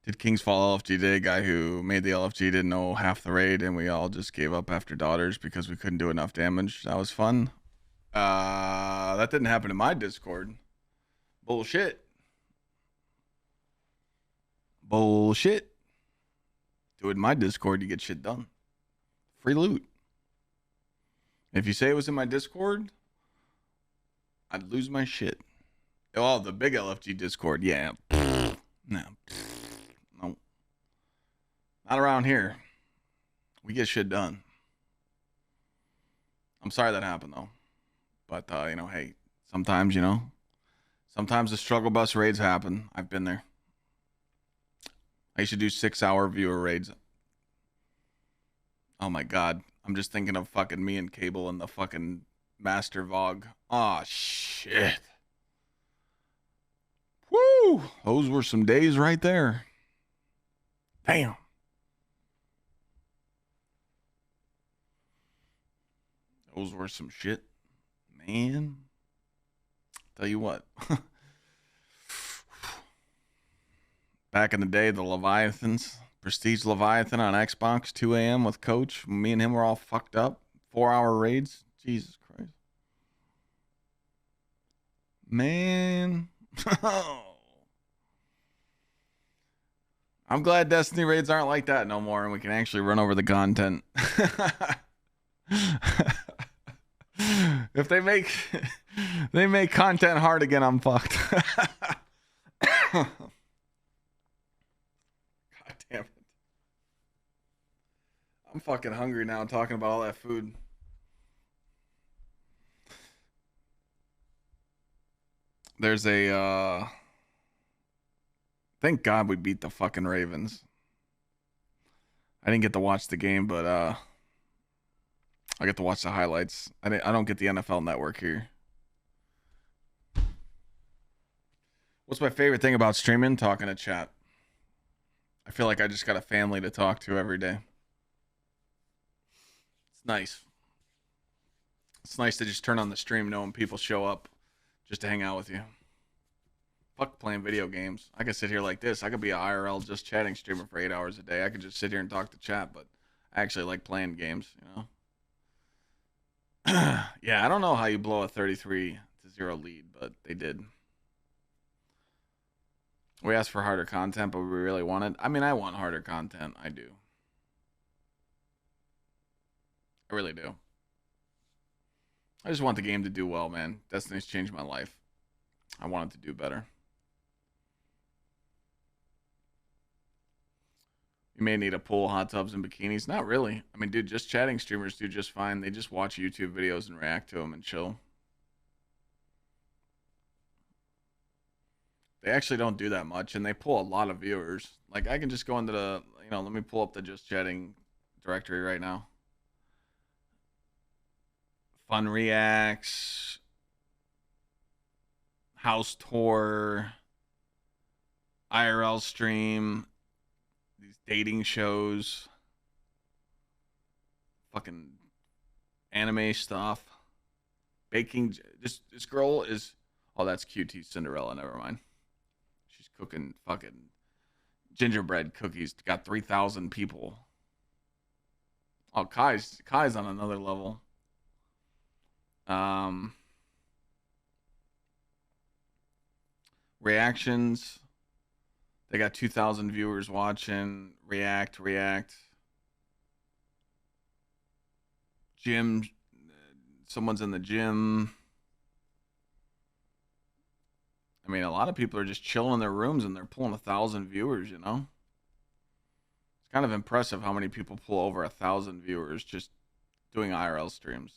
Did Kings fall LFG today? Guy who made the LFG didn't know half the raid, and we all just gave up after daughters because we couldn't do enough damage. That was fun. That didn't happen in my Discord. Bullshit. Bullshit. Do it in my Discord, you get shit done. Free loot. If you say it was in my Discord, I'd lose my shit. Oh, the big LFG Discord, yeah. No. No. Not around here. We get shit done. I'm sorry that happened, though. But, hey, sometimes, sometimes the struggle bus raids happen. I've been there. I used to do 6-hour viewer raids. Oh my god. I'm just thinking of fucking me and Cable and the fucking Master Vog. Aw, shit. Woo! Those were some days right there. Damn. Those were some shit. Man. Tell you what. Back in the day, the Leviathans, Prestige Leviathan on Xbox, 2 a.m. with Coach. Me and him were all fucked up. 4-hour raids. Jesus Christ. Man. I'm glad Destiny raids aren't like that no more and we can actually run over the content. If they make content hard again, I'm fucked. God damn it. I'm fucking hungry now talking about all that food. There's a thank God we beat the fucking Ravens. I didn't get to watch the game, but I get to watch the highlights. I don't get the NFL Network here. What's my favorite thing about streaming? Talking to chat. I feel like I just got a family to talk to every day. It's nice. It's nice to just turn on the stream knowing people show up just to hang out with you. Fuck playing video games. I could sit here like this. I could be a IRL just chatting streamer for 8 hours a day. I could just sit here and talk to chat, but I actually like playing games, you know? Yeah, I don't know how you blow a 33-0 lead, but they did. We asked for harder content, but we really want it. I mean, I want harder content. I do. I really do. I just want the game to do well, man. Destiny's changed my life. I want it to do better. You may need a pool, hot tubs, and bikinis. Not really. I mean, dude, just chatting streamers do just fine. They just watch YouTube videos and react to them and chill. They actually don't do that much, and they pull a lot of viewers. Like, I can just go into the, let me pull up the just chatting directory right now. Fun reacts, house tour, IRL stream, these dating shows, fucking anime stuff, baking. This girl is, oh, that's QT Cinderella. Never mind. She's cooking fucking gingerbread cookies. Got 3,000 people. Oh, Kai's on another level. Reactions. They got 2,000 viewers watching. React. Gym. Someone's in the gym. I mean, a lot of people are just chilling in their rooms and they're pulling 1,000 viewers, you know? It's kind of impressive how many people pull over 1,000 viewers just doing IRL streams.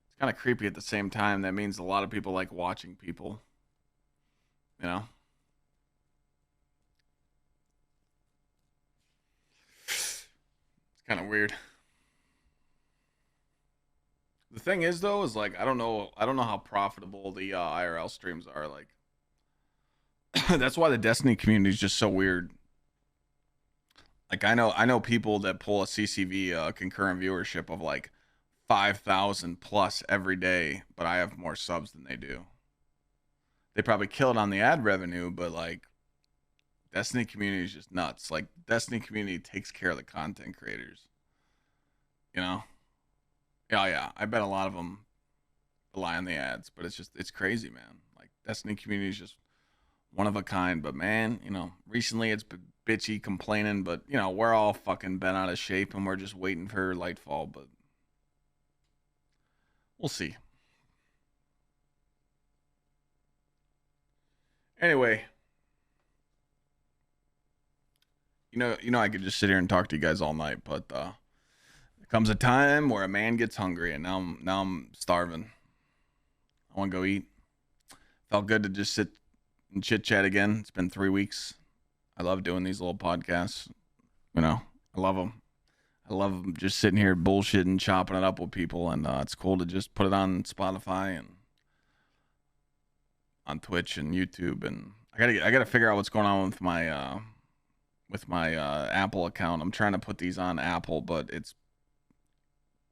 It's kind of creepy at the same time. That means a lot of people like watching people, you know? It's kind of weird. The thing is, though, is like I don't know how profitable the IRL streams are. Like, that's why the Destiny community is just so weird. Like, I know people that pull a CCV concurrent viewership of like 5,000 plus every day, but I have more subs than they do. They probably kill it on the ad revenue, but like, Destiny community is just nuts. Like, Destiny community takes care of the content creators. You know. Yeah. I bet a lot of them rely on the ads, but it's crazy, man. Like, Destiny community is just one of a kind. But man, recently it's been bitchy complaining, but we're all fucking bent out of shape and we're just waiting for Lightfall. But we'll see. Anyway, I could just sit here and talk to you guys all night, but there comes a time where a man gets hungry, and now I'm starving. I want to go eat. Felt good to just sit and chit chat again. It's been 3 weeks. I love doing these little podcasts. I love them. I love just sitting here bullshitting, chopping it up with people, and it's cool to just put it on Spotify and on Twitch and YouTube. And I gotta figure out what's going on with my Apple account. I'm trying to put these on Apple, but it's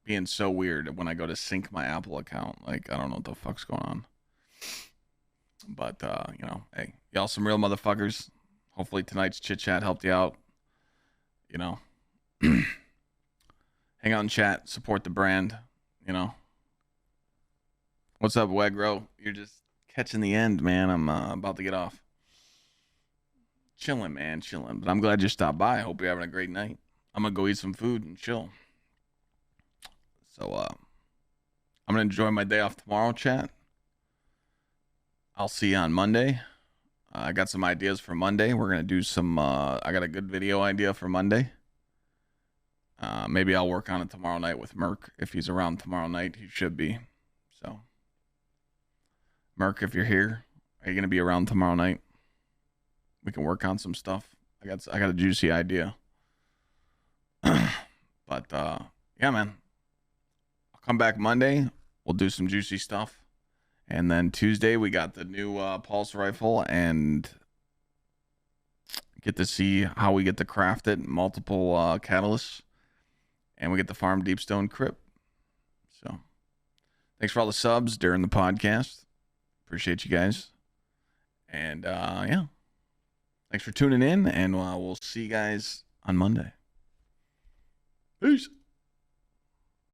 being so weird when I go to sync my Apple account. Like, I don't know what the fuck's going on. But, hey, y'all some real motherfuckers. Hopefully tonight's chit chat helped you out. Hang out and chat, support the brand, What's up, Wegro? You're just catching the end, man. I'm about to get off. Chilling, man, chilling. But I'm glad you stopped by. I hope you're having a great night. I'm going to go eat some food and chill. So, I'm going to enjoy my day off tomorrow, chat. I'll see you on Monday. I got some ideas for Monday. We're going to do some, I got a good video idea for Monday. Maybe I'll work on it tomorrow night with Merc. If he's around tomorrow night, he should be. So, Merc, if you're here, are you going to be around tomorrow night? We can work on some stuff. I got a juicy idea. But yeah, man, I'll come back Monday. We'll do some juicy stuff. And then Tuesday, we got the new pulse rifle and get to see how we get to craft it, multiple catalysts. And we get the farm deep stone crypt. So thanks for all the subs during the podcast. Appreciate you guys. And yeah, thanks for tuning in. And we'll see you guys on Monday. Peace.